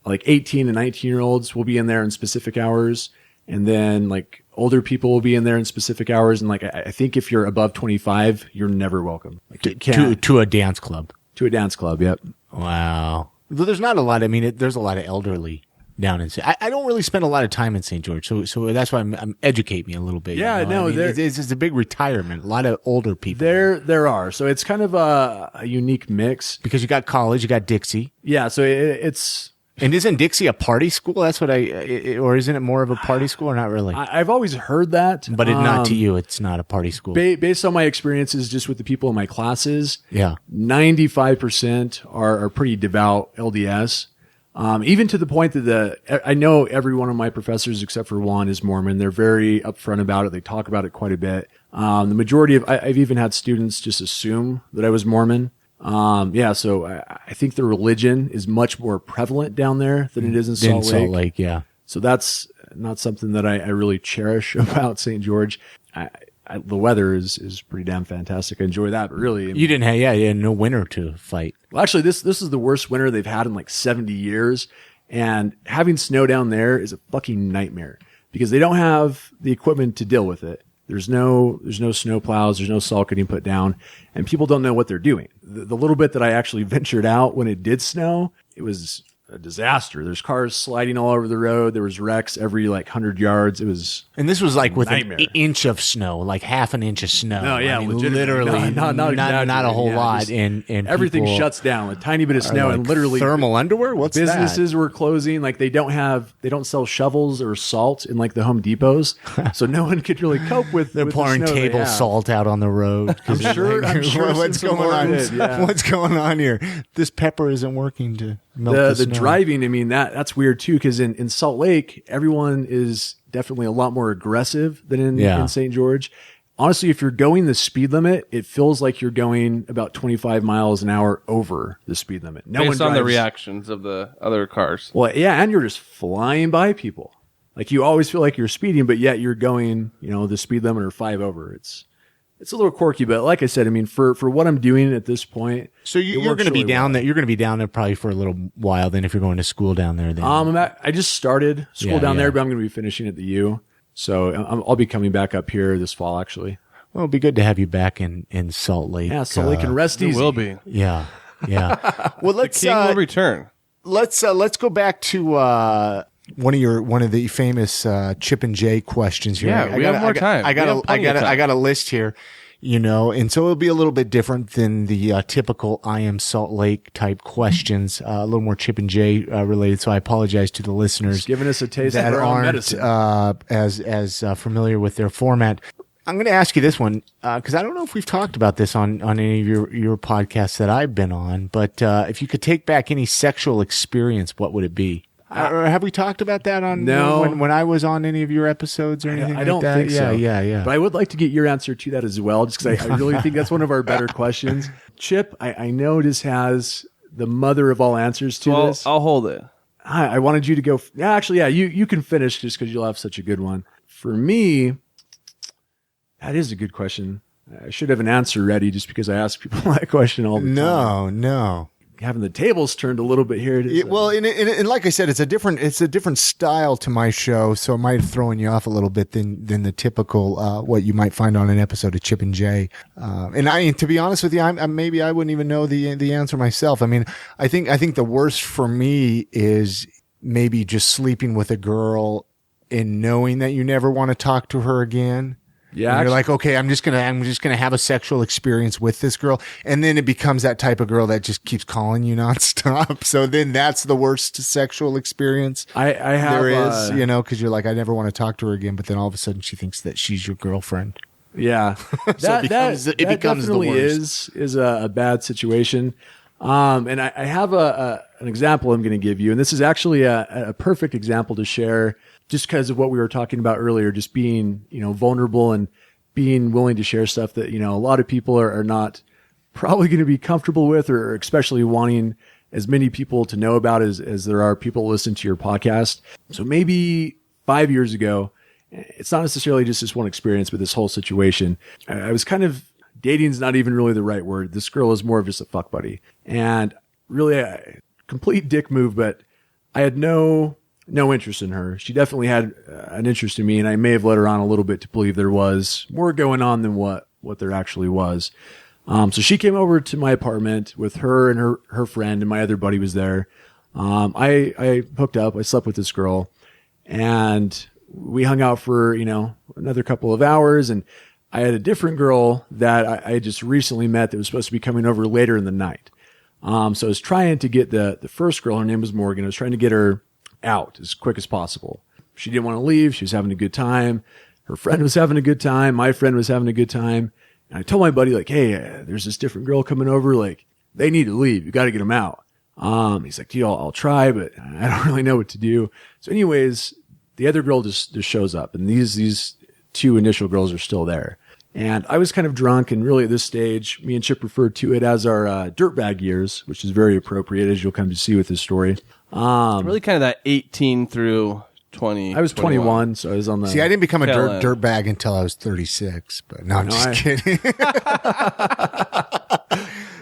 like 18 and 19-year-olds will be in there in specific hours, and then like older people will be in there in specific hours. And like I think if you're above 25, you're never welcome. Like, to a dance club. To a dance club, yep. Wow. There's not a lot. I mean, there's a lot of elderly down in. I don't really spend a lot of time in St. George, so that's why I'm educate me a little bit. Yeah, no, I mean, it's a big retirement. A lot of older people. There are. So it's kind of a unique mix because you got college, you got Dixie. Yeah, so it's. And isn't Dixie a party school? That's what or isn't it more of a party school or not really? I've always heard that. But not to you, it's not a party school. Based on my experiences just with the people in my classes, yeah, 95% are pretty devout LDS. Even to the point that I know every one of my professors except for one is Mormon. They're very upfront about it. They talk about it quite a bit. The majority of, I've even had students just assume that I was Mormon. So I think the religion is much more prevalent down there than it is in Salt Lake. Yeah. So that's not something that I really cherish about St. George. The weather is pretty damn fantastic. I enjoy that, but really. You didn't have, no winter to fight. Well, actually, this is the worst winter they've had in like 70 years. And having snow down there is a fucking nightmare because they don't have the equipment to deal with it. There's no snow plows. There's no salt getting put down, and people don't know what they're doing. The little bit that I actually ventured out when it did snow, it was a disaster. There's cars sliding all over the road. There was wrecks every like 100 yards. It was, and this was like with nightmare. An inch of snow, like half an inch of snow. No, yeah, I mean, literally, not a whole lot. And everything people shuts down. A tiny bit of snow, like and literally thermal underwear. What's businesses were closing. Like they don't sell shovels or salt in like the Home Depots, so no one could really cope with. They're pouring the table salt out on the road. I'm sure. What's going on? What's going on here? This pepper isn't working to melt the snow. Driving. I mean that's weird too because in Salt Lake everyone is definitely a lot more aggressive than in St. George. Honestly, if you're going the speed limit, it feels like you're going about 25 miles an hour over the speed limit. Based on the reactions of the other cars. Well, yeah, and you're just flying by people. Like you always feel like you're speeding, but yet you're going, the speed limit or 5 over. It's a little quirky, but like I said, I mean, for what I'm doing at this point. So you're going to be down there. You're going to be down there probably for a little while. Then, if you're going to school down there, then I just started school down there, but I'm going to be finishing at the U. So I'll be coming back up here this fall, actually. Well, it'll be good to have you back in Salt Lake. Yeah, Salt Lake and rest easy. It will be. Yeah. Well, let's the king will return. Let's go back to one of the famous Chip and Jay questions here. Yeah, we have more time. I got a list here, and so it'll be a little bit different than the typical I Am Salt Lake type questions. A little more Chip and Jay related. So I apologize to the listeners just giving us a taste that of our own aren't medicine. as familiar with their format. I'm going to ask you this one because I don't know if we've talked about this on any of your podcasts that I've been on. But if you could take back any sexual experience, what would it be? Or have we talked about that on when I was on any of your episodes or anything? I don't think so. Yeah. But I would like to get your answer to that as well, just because I really think that's one of our better questions. Chip, I know this has the mother of all answers to this. I'll hold it. I wanted you to go. You can finish just because you'll have such a good one. For me, that is a good question. I should have an answer ready just because I ask people that question all the time. No. Having the tables turned a little bit here. And like I said, it's a different style to my show, so it might have thrown you off a little bit than the typical what you might find on an episode of Chip and Jay. And to be honest with you, maybe I wouldn't even know the answer myself. I mean, I think the worst for me is maybe just sleeping with a girl and knowing that you never want to talk to her again. Yeah, and you're like, okay, I'm just gonna have a sexual experience with this girl, and then it becomes that type of girl that just keeps calling you nonstop. So then that's the worst sexual experience I have. There is, because you're like, I never want to talk to her again, but then all of a sudden she thinks that she's your girlfriend. Yeah, so it becomes the worst. Is a bad situation. And I have an example I'm going to give you, and this is actually a perfect example to share just because of what we were talking about earlier, just being, vulnerable and being willing to share stuff that, a lot of people are not probably going to be comfortable with, or especially wanting as many people to know about as there are people who listen to your podcast. So maybe 5 years ago, it's not necessarily just this one experience, but this whole situation, I was kind of, dating's not even really the right word. This girl is more of just a fuck buddy, and really a complete dick move, but I had no interest in her. She definitely had an interest in me, and I may have led her on a little bit to believe there was more going on than what there actually was. So she came over to my apartment with her and her friend, and my other buddy was there. I hooked up. I slept with this girl, and we hung out for, another couple of hours, and I had a different girl that I just recently met that was supposed to be coming over later in the night. So I was trying to get the first girl, her name was Morgan. I was trying to get her out as quick as possible. She didn't want to leave. She was having a good time. Her friend was having a good time. My friend was having a good time. And I told my buddy, like, hey, there's this different girl coming over. Like, they need to leave. You got to get them out. He's like, I'll try, but I don't really know what to do. So anyways, the other girl just shows up, and these two initial girls are still there. And I was kind of drunk, and really at this stage, me and Chip referred to it as our dirtbag years, which is very appropriate, as you'll come to see with this story. Really kind of that 18 through 20. I was 21, so I was on the... See, I didn't become a dirt bag until I was 36, but no, I'm just kidding.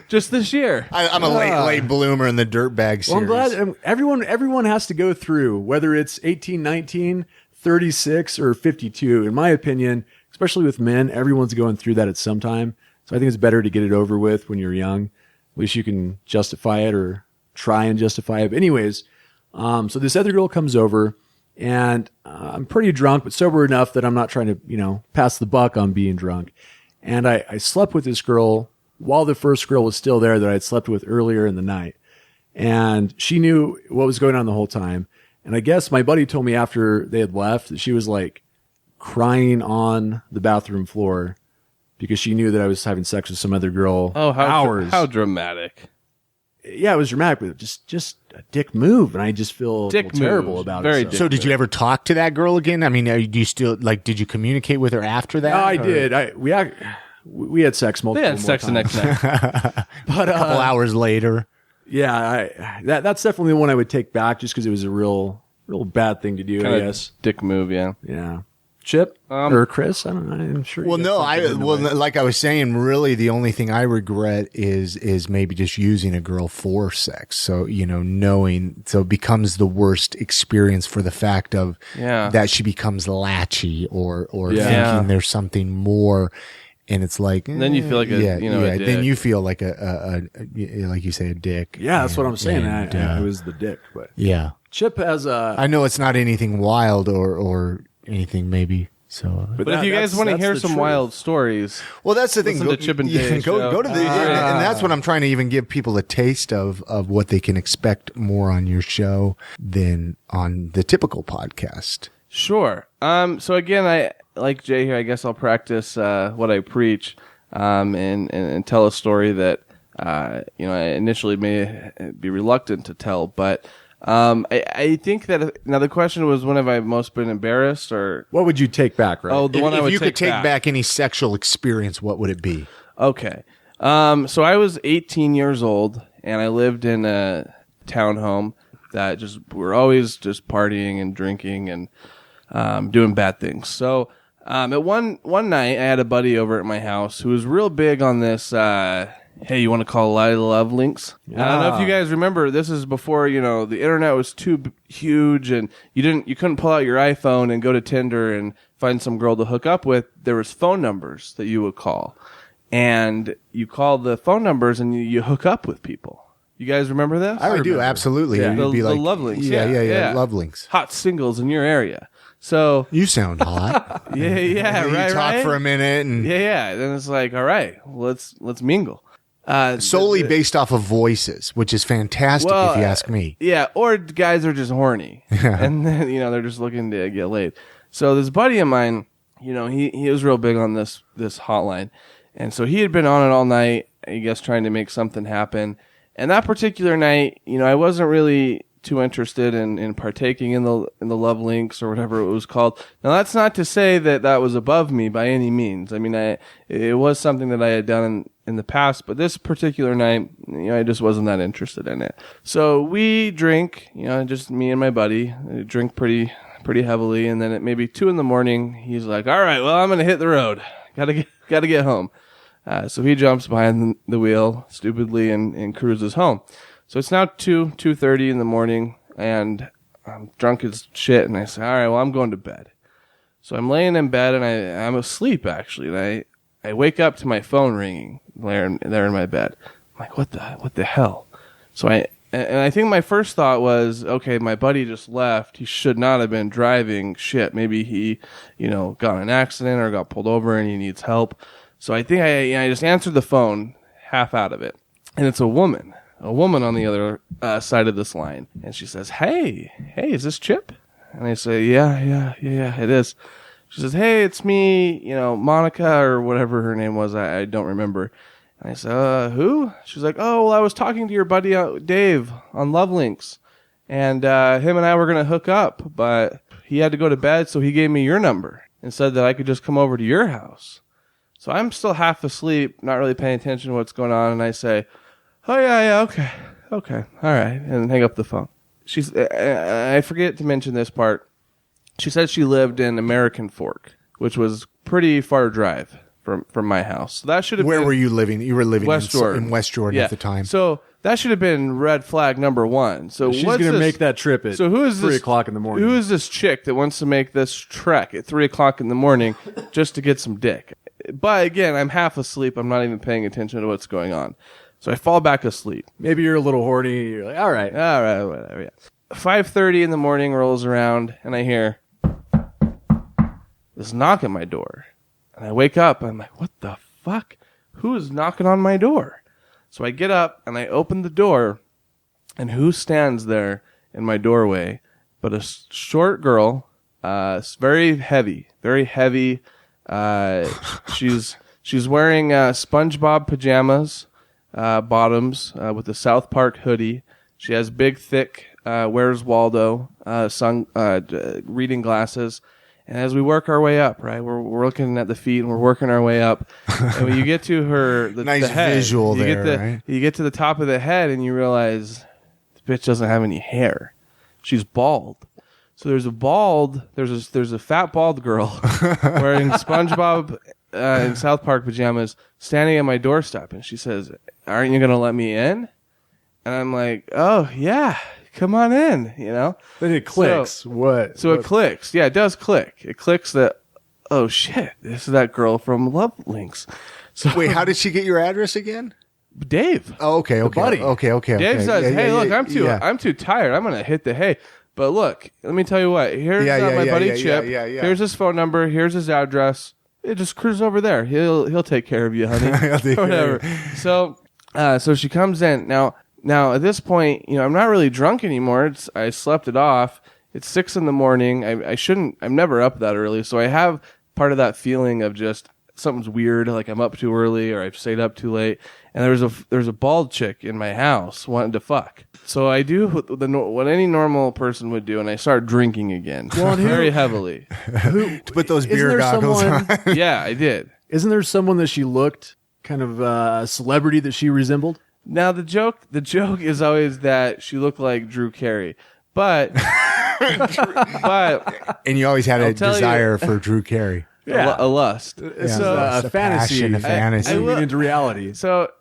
Just this year. I'm a late bloomer in the dirt bag series. Well, I'm glad everyone has to go through, whether it's 18, 19, 36, or 52. In my opinion, especially with men, everyone's going through that at some time. So I think it's better to get it over with when you're young. At least you can justify it or try and justify it. But anyways, so this other girl comes over, and I'm pretty drunk, but sober enough that I'm not trying to, pass the buck on being drunk. And I slept with this girl while the first girl was still there that I'd slept with earlier in the night. And she knew what was going on the whole time. And I guess my buddy told me after they had left that she was like crying on the bathroom floor because she knew that I was having sex with some other girl. Oh, hours. How dramatic. Yeah, it was dramatic, but just a dick move, and I just feel terrible about it. So did you ever talk to that girl again? I mean, do you still, did you communicate with her after that? No, I did. We had sex multiple They had sex the next night. But a couple hours later. Yeah, that's definitely the one I would take back just because it was a real bad thing to do, Kinda I guess. Dick move, yeah. Yeah. Chip or Chris? I don't know. I'm sure. Well, no, like I was saying, really the only thing I regret is maybe just using a girl for sex. So, knowing, so it becomes the worst experience for the fact of that she becomes latchy or thinking there's something more. And it's like, then you feel like a dick. Then you feel like a like you say, a dick. Yeah, that's what I'm saying. I was the dick, but yeah. Chip has I know it's not anything wild or anything maybe. So, but if you guys want to hear some wild stories, well, that's the thing. Listen to Chip and Dave go to the, and that's what I'm trying to even give people a taste of what they can expect more on your show than on the typical podcast. Sure. So again, I like Jay here. I guess I'll practice what I preach, and tell a story that I initially may be reluctant to tell, but. I think that now the question was, when have I most been embarrassed, or what would you take back? Right? Oh, the one I would take back. If you could take back any sexual experience, what would it be? Okay. So I was 18 years old, and I lived in a townhome that we're always just partying and drinking and doing bad things. So at one night, I had a buddy over at my house who was real big on this. Hey, you want to call a lot of love links? Yeah. I don't know if you guys remember. This is before the internet was too huge, and you couldn't pull out your iPhone and go to Tinder and find some girl to hook up with. There was phone numbers that you would call, and you call the phone numbers and you hook up with people. You guys remember this? I do, absolutely. Yeah. The love links. Yeah, love links. Hot singles in your area. So you sound hot. yeah, right. You talk for a minute, and Then it's like, all right, let's mingle. Solely based off of voices, which is fantastic if you ask me. Yeah, or guys are just horny, and then they're just looking to get laid. So this buddy of mine, he was real big on this hotline, and so he had been on it all night, I guess, trying to make something happen. And that particular night, I wasn't really too interested in partaking in the love links or whatever it was called. Now, that's not to say that was above me by any means. I mean, it was something that I had done in the past, but this particular night, I just wasn't that interested in it. So we drink, just me and my buddy, drink pretty heavily, and then at maybe 2 a.m, he's like, "All right, well, I'm gonna hit the road. Gotta get home." So he jumps behind the wheel stupidly and cruises home. So it's now 2:30 in the morning, and I'm drunk as shit, and I say, "All right, well, I'm going to bed." So I'm laying in bed, and I'm asleep, actually, and I wake up to my phone ringing there in my bed. I'm like, what the hell? So I think my first thought was, okay, my buddy just left. He should not have been driving. Shit, maybe he, got in an accident or got pulled over and he needs help. So I think I just answered the phone, half out of it, and it's a woman on the other side of this line, and she says, hey, is this Chip? And I say, yeah, it is. She says, "Hey, it's me, Monica," or whatever her name was. I don't remember. And I said, "Who?" She's like, "Oh, well, I was talking to your buddy Dave on Love Links, and him and I were going to hook up, but he had to go to bed, so he gave me your number and said that I could just come over to your house." So I'm still half asleep, not really paying attention to what's going on, and I say, "Oh, yeah, okay, all right," and hang up the phone. I forget to mention this part. She said she lived in American Fork, which was pretty far drive from my house. So that should have Where been... were you living? You were living West Jordan. in West Jordan at the time. So that should have been red flag number 1. So she's going to make that trip at 3 o'clock in the morning. Who is this chick that wants to make this trek at 3 o'clock in the morning just to get some dick? But again, I'm half asleep. I'm not even paying attention to what's going on. So I fall back asleep. Maybe you're a little horny. You're like, all right, whatever. Yeah. 5:30 in the morning rolls around, and I hear this knock at my door. And I wake up, and I'm like, what the fuck? Who is knocking on my door? So I get up, and I open the door, and who stands there in my doorway but a short girl, very heavy. She's wearing SpongeBob pajamas, bottoms, with a South Park hoodie. She has big, thick, Where's Waldo, reading glasses. And as we work our way up, right, we're looking at the feet and we're working our way up. And when you get to her, nice the head, visual you there, right? You get to the top of the head and you realize this bitch doesn't have any hair. She's bald. So there's a fat bald girl wearing SpongeBob and South Park pajamas standing at my doorstep, and she says, "Aren't you gonna let me in?" And I'm like, "Oh yeah, come on in," Then it clicks. So it clicks. Yeah, it does click. It clicks that, oh shit, this is that girl from Love Links. So Wait, how did she get your address again? Dave. Oh, okay, buddy. Okay. Dave says, Yeah, "Hey, yeah, look, yeah, I'm too tired. I'm gonna hit the hay. But look, let me tell you what. Here's my buddy Chip. Yeah. Here's his phone number. Here's his address. Just cruise over there. He'll take care of you, honey. Whatever." So she comes in. Now at this point, I'm not really drunk anymore. I slept it off. It's 6 in the morning. I'm never up that early. So I have part of that feeling of just something's weird, like I'm up too early or I've stayed up too late. And there's a bald chick in my house wanting to fuck. So I do what any normal person would do, and I start drinking again, very heavily. To put those beer goggles on. Yeah, I did. Isn't there someone that she looked kind of a celebrity that she resembled? Now the joke is always that she looked like Drew Carey, but And you always had a desire for Drew Carey. Yeah. A lust. So a fantasy. A fantasy. Moving into reality. So,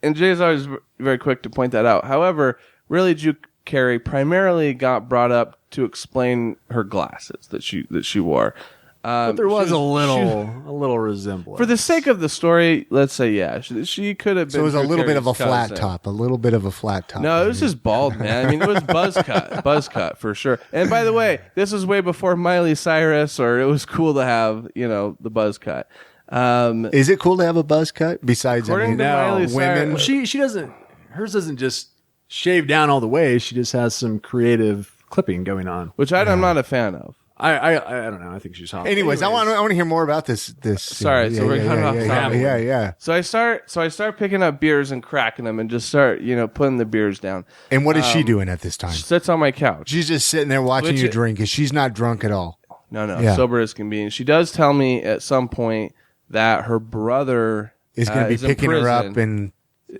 and Jay's always very quick to point that out. However, really, Drew Carey primarily got brought up to explain her glasses that she wore. But there was a little resemblance. For the sake of the story, let's say, yeah, she could have been. So it was a Drew little bit of a Carey's flat cousin. top. A little bit of a flat top. No, it was just bald, man. I mean, it was buzz cut for sure. And by the way, this was way before Miley Cyrus, or it was cool to have, the buzz cut. Is it cool to have a buzz cut? Besides, According to Miley women. Cyrus, Well, she doesn't. Hers doesn't just shave down all the way. She just has some creative clipping going on. which I'm not a fan of. I don't know. I think she's hot. Anyways, I want to hear more about this. Sorry, so we're cutting off topic. Yeah. So I start picking up beers and cracking them, and just start putting the beers down. And what is she doing at this time? She sits on my couch. She's just sitting there watching you drink, and she's not drunk at all. No, sober as can be. And she does tell me at some point that her brother is going to be picking her up in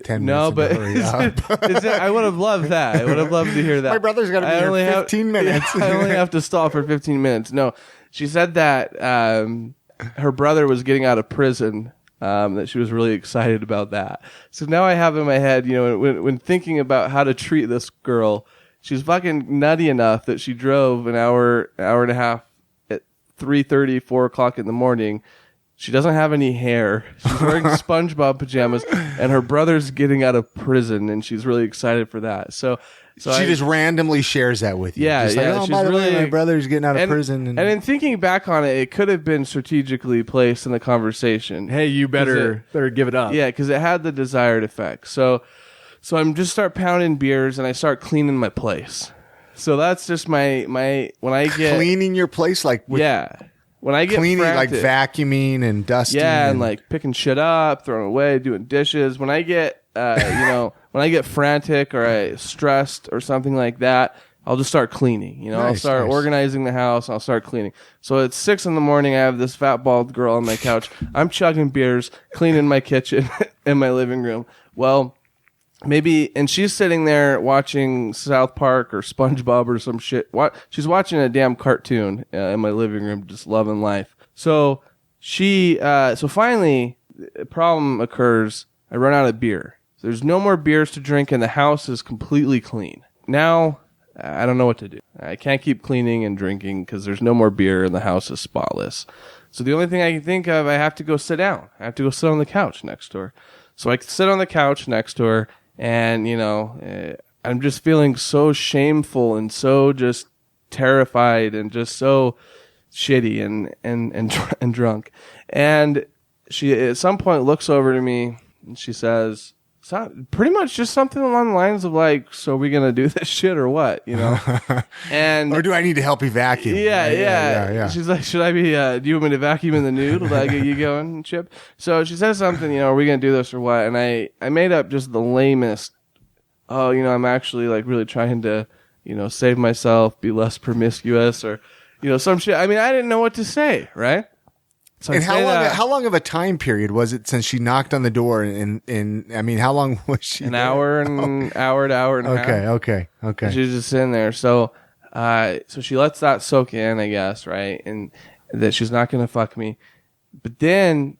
10 minutes. No, but I would have loved that. I would have loved to hear that. My brother's going to be here 15 minutes. I only have to stall for 15 minutes. No, she said that her brother was getting out of prison, that she was really excited about that. So now I have in my head, when thinking about how to treat this girl, she's fucking nutty enough that she drove an hour and a half at 3:30, 4 o'clock in the morning. She doesn't have any hair. She's wearing SpongeBob pajamas, and her brother's getting out of prison, and she's really excited for that. So she just randomly shares that with you. Yeah, just yeah. Like, by the way, my brother's getting out of prison. And in thinking back on it, it could have been strategically placed in the conversation. Hey, you better give it up. Yeah, because it had the desired effect. So I'm just start pounding beers, and I start cleaning my place. So that's just my when I get cleaning your place, like when I get cleaning, frantic, like vacuuming and dusting, and like picking shit up, throwing away, doing dishes. When I get when I get frantic or I stressed or something like that, I'll just start cleaning. I'll start organizing the house. I'll start cleaning. So it's 6 a.m. I have this fat bald girl on my couch. I'm chugging beers, cleaning my kitchen in my living room. Well, and she's sitting there watching South Park or SpongeBob or some shit. She's watching a damn cartoon in my living room, just loving life. So finally, a problem occurs. I run out of beer. There's no more beers to drink, and the house is completely clean. Now, I don't know what to do. I can't keep cleaning and drinking because there's no more beer, and the house is spotless. So the only thing I can think of, I have to go sit down. I have to go sit on the couch next to her. So I sit on the couch next to her. And, I'm just feeling so shameful and so just terrified and just so shitty and drunk. And she, at some point, looks over to me and she says, pretty much just something along the lines of like, so are we going to do this shit or what, And or do I need to help you vacuum? Yeah. She's like, should I be, do you want me to vacuum in the nude? Will I get you going, Chip? So she says something, are we going to do this or what? And I made up just the lamest, I'm actually like really trying to, save myself, be less promiscuous or, some shit. I mean, I didn't know what to say, right? So and how long of a time period was it since she knocked on the door? And I mean, how long was she? An hour and hour and a half. Okay. She's just sitting there. So she lets that soak in, I guess, right? And that she's not going to fuck me. But then,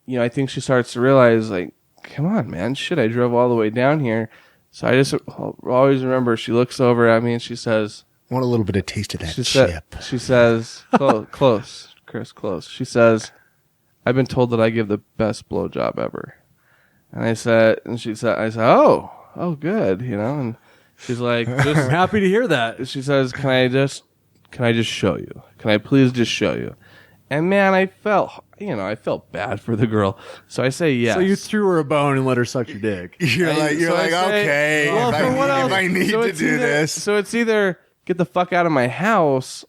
I think she starts to realize, like, come on, man, shit, I drove all the way down here. So I just always remember she looks over at me and she says, I want a little bit of taste of that chip. She says, close. Chris, close. She says, I've been told that I give the best blowjob ever. And I said, oh, good, and she's like, I'm happy to hear that. She says, can I just show you? Can I please just show you? And man, I felt bad for the girl. So I say yes. So you threw her a bone and let her suck your dick. You're like, okay, well, if I need to do this. So it's either get the fuck out of my house,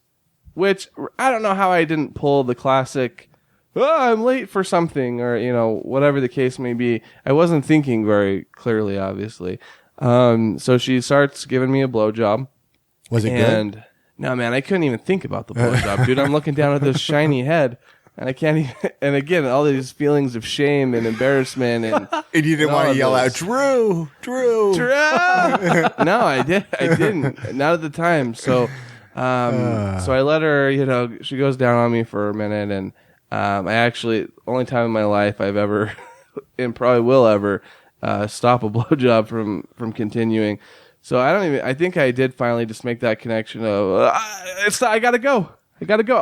which I don't know how I didn't pull the classic, I'm late for something, or, whatever the case may be. I wasn't thinking very clearly, obviously. So she starts giving me a blowjob. Was it good? No, man, I couldn't even think about the blowjob, dude. I'm looking down at this shiny head, and I can't even, and again, all these feelings of shame and embarrassment and you didn't want to yell out, Drew. No, I didn't. Not at the time. So I let her, she goes down on me for a minute, and I actually, only time in my life I've ever, and probably will ever, stop a blowjob from continuing. So I think I did finally just make that connection of, I gotta go.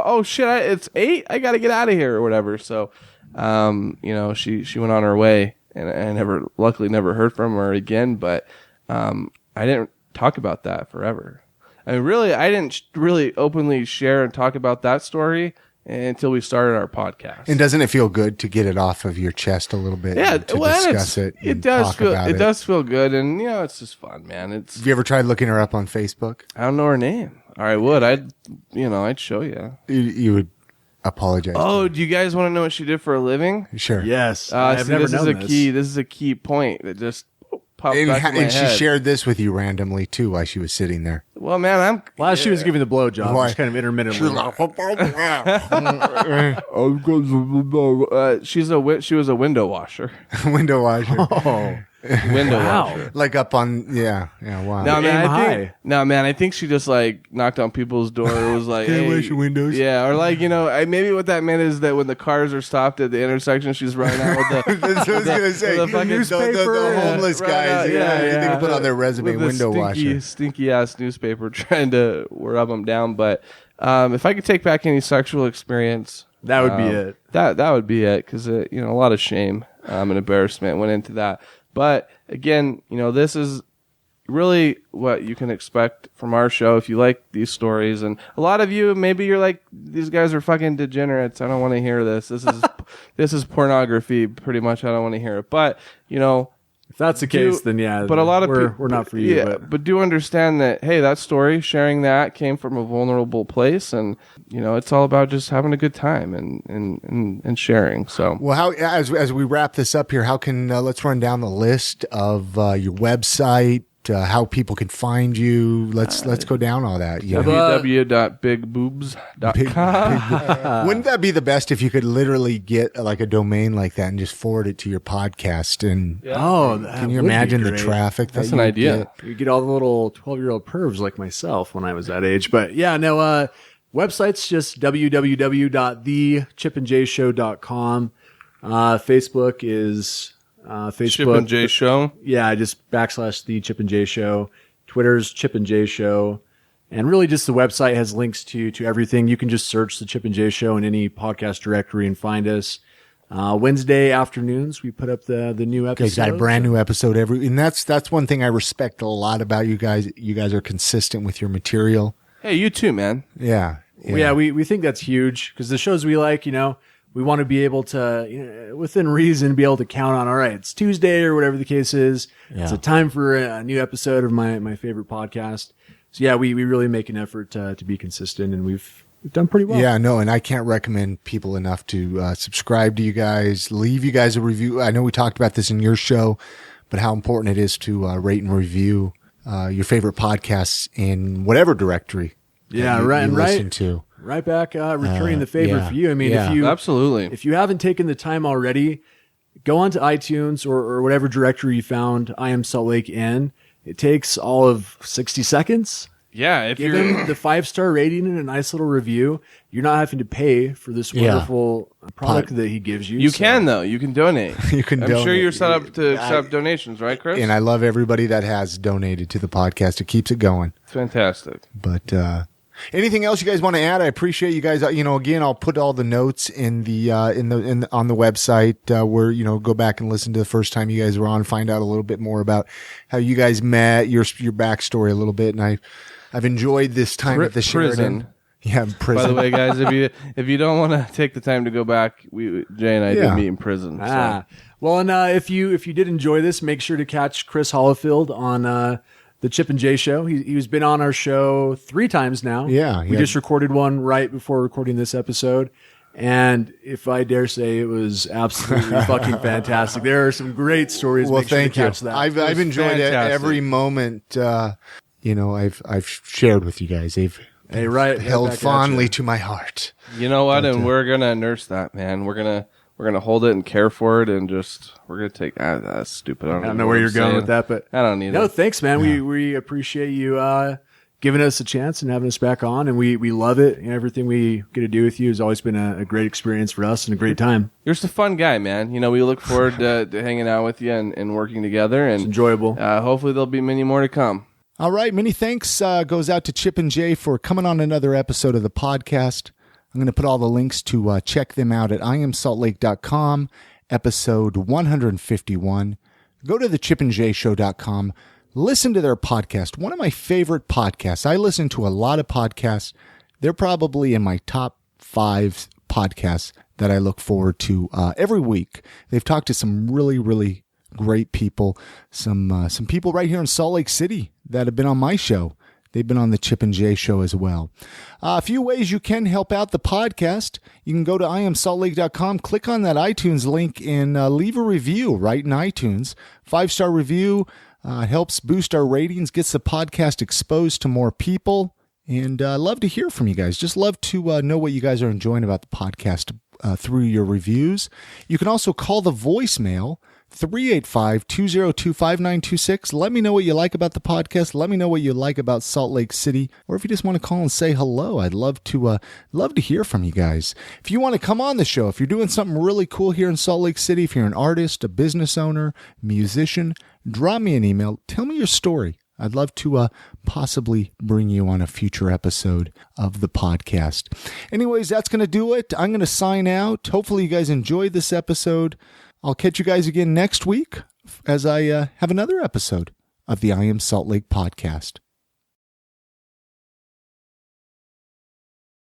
Oh shit, it's 8. I gotta get out of here or whatever. So, she went on her way, and I luckily never heard from her again. But I didn't talk about that forever. I mean, really, I didn't really openly share and talk about that story until we started our podcast. And doesn't it feel good to get it off of your chest a little bit? Yeah, to discuss it. It does feel good, and it's just fun, man. Have you ever tried looking her up on Facebook? I don't know her name. I would. I'd show you. You would apologize. Oh, do you guys want to know what she did for a living? Sure. Yes. I've never this is known a this. key. This is a key point that just popped And, back in my and she head. shared this with you randomly too while she was sitting there. Well, man, While she was giving the blowjob, Why? just kind of intermittently. she was a window washer. Window washer. Oh, Window wow. washer. Like up on, wow. No, man, Aim I think she just like knocked on people's door. It was like, Can I hey, wash your windows? Yeah, or like maybe what that meant is that when the cars are stopped at the intersection, she's running out with the That's what I was going to say. with the fucking The homeless Right guys. out, They can put on their resume, with the window washer. stinky ass newspaper trying to rub them down. But if I could take back any sexual experience, that would be it. That would be it, because a lot of shame and embarrassment went into that. But again, this is really what you can expect from our show if you like these stories. And a lot of you, maybe you're like, these guys are fucking degenerates. I don't want to hear this. This is pornography, pretty much. I don't want to hear it. But If that's the case, then yeah. But a lot of people, we're not for you. Yeah, but do understand that, hey, that story, sharing that came from a vulnerable place, and it's all about just having a good time and sharing. So, Well, how as we wrap this up here, how can let's run down the list of your website, how people can find you. Let's go down all that. www.bigboobs.com. Wouldn't that be the best if you could literally get like a domain like that and just forward it to your podcast? And can you imagine the traffic? That's an idea. You get all the little 12-year-old pervs like myself when I was that age. But yeah, no, website's just www.thechipandjayshow.com. Facebook is Facebook. Chip and Jay Show. Yeah, just / the Chip and Jay Show. Twitter's Chip and Jay Show. And really just the website has links to everything. You can just search the Chip and Jay Show in any podcast directory and find us. Wednesday afternoons, we put up the new episode. You guys got a brand new episode and that's one thing I respect a lot about you guys. You guys are consistent with your material. Hey, you too, man. Yeah. Yeah, we think that's huge because the shows we like, we want to be able to, within reason, be able to count on, all right, it's Tuesday or whatever the case is. Yeah. It's a time for a new episode of my favorite podcast. So yeah, we really make an effort to be consistent, and we've done pretty well. Yeah, no, and I can't recommend people enough to subscribe to you guys, leave you guys a review. I know we talked about this in your show, but how important it is to rate and review your favorite podcasts in whatever directory. Yeah, you right. listen to. Right back, returning the favor for you. I mean, absolutely. If you haven't taken the time already, go onto iTunes or whatever directory you found I Am Salt Lake in. It takes all of 60 seconds. Yeah, if Give you're him the 5-star rating and a nice little review. You're not having to pay for this wonderful product that he gives you. You can, though. You can donate. You can I'm donate. sure you're set up to accept donations, right, Chris? And I love everybody that has donated to the podcast. It keeps it going. It's fantastic. But anything else you guys want to add? I appreciate you guys. Again, I'll put all the notes on the website where go back and listen to the first time you guys were on, find out a little bit more about how you guys met, your backstory a little bit, and I've enjoyed this time at the Sheraton. Yeah, prison. By the way, guys, if you don't want to take the time to go back, Jay and I did meet in prison. So. Well, and if you did enjoy this, make sure to catch Chris Hollifield on the Chip and Jay Show. He's been on our show 3 times now. Yeah, we just recorded one right before recording this episode. And if I dare say, it was absolutely fucking fantastic. There are some great stories. Well, Make sure to thank you. catch that. I've enjoyed every moment. I've shared with you guys. They've held fondly to my heart. You know what? And we're gonna nurse that, man. We're gonna hold it and care for it, and we're gonna take. That's stupid. I don't know where you're going with that, but I don't need it. No, thanks, man. Yeah. We appreciate you giving us a chance and having us back on, and we love it. Everything we get to do with you has always been a great experience for us and a great time. You're just a fun guy, man. We look forward to hanging out with you and working together. And it's enjoyable. Hopefully, there'll be many more to come. All right, many thanks goes out to Chip and Jay for coming on another episode of the podcast. I'm going to put all the links to check them out at iamsaltlake.com, episode 151. Go to thechipandjayshow.com. Listen to their podcast. One of my favorite podcasts. I listen to a lot of podcasts. They're probably in my top 5 podcasts that I look forward to every week. They've talked to some really, really great people. Some people right here in Salt Lake City that have been on my show They've been on the Chip and Jay show as well. A few ways you can help out the podcast. You can go to iamsaltlake.com, click on that iTunes link, and leave a review right in iTunes. 5-star review helps boost our ratings, gets the podcast exposed to more people. And I love to hear from you guys. Just love to know what you guys are enjoying about the podcast through your reviews. You can also call the voicemail, 385-202-5926. Let me know what you like about the podcast. Let me know what you like about Salt Lake City. Or if you just want to call and say hello, I'd love to hear from you guys. If you want to come on the show, if you're doing something really cool here in Salt Lake City, if you're an artist, a business owner, musician, drop me an email. Tell me your story. I'd love to possibly bring you on a future episode of the podcast. Anyways, that's going to do it. I'm going to sign out. Hopefully you guys enjoyed this episode. I'll catch you guys again next week as I have another episode of the I Am Salt Lake podcast.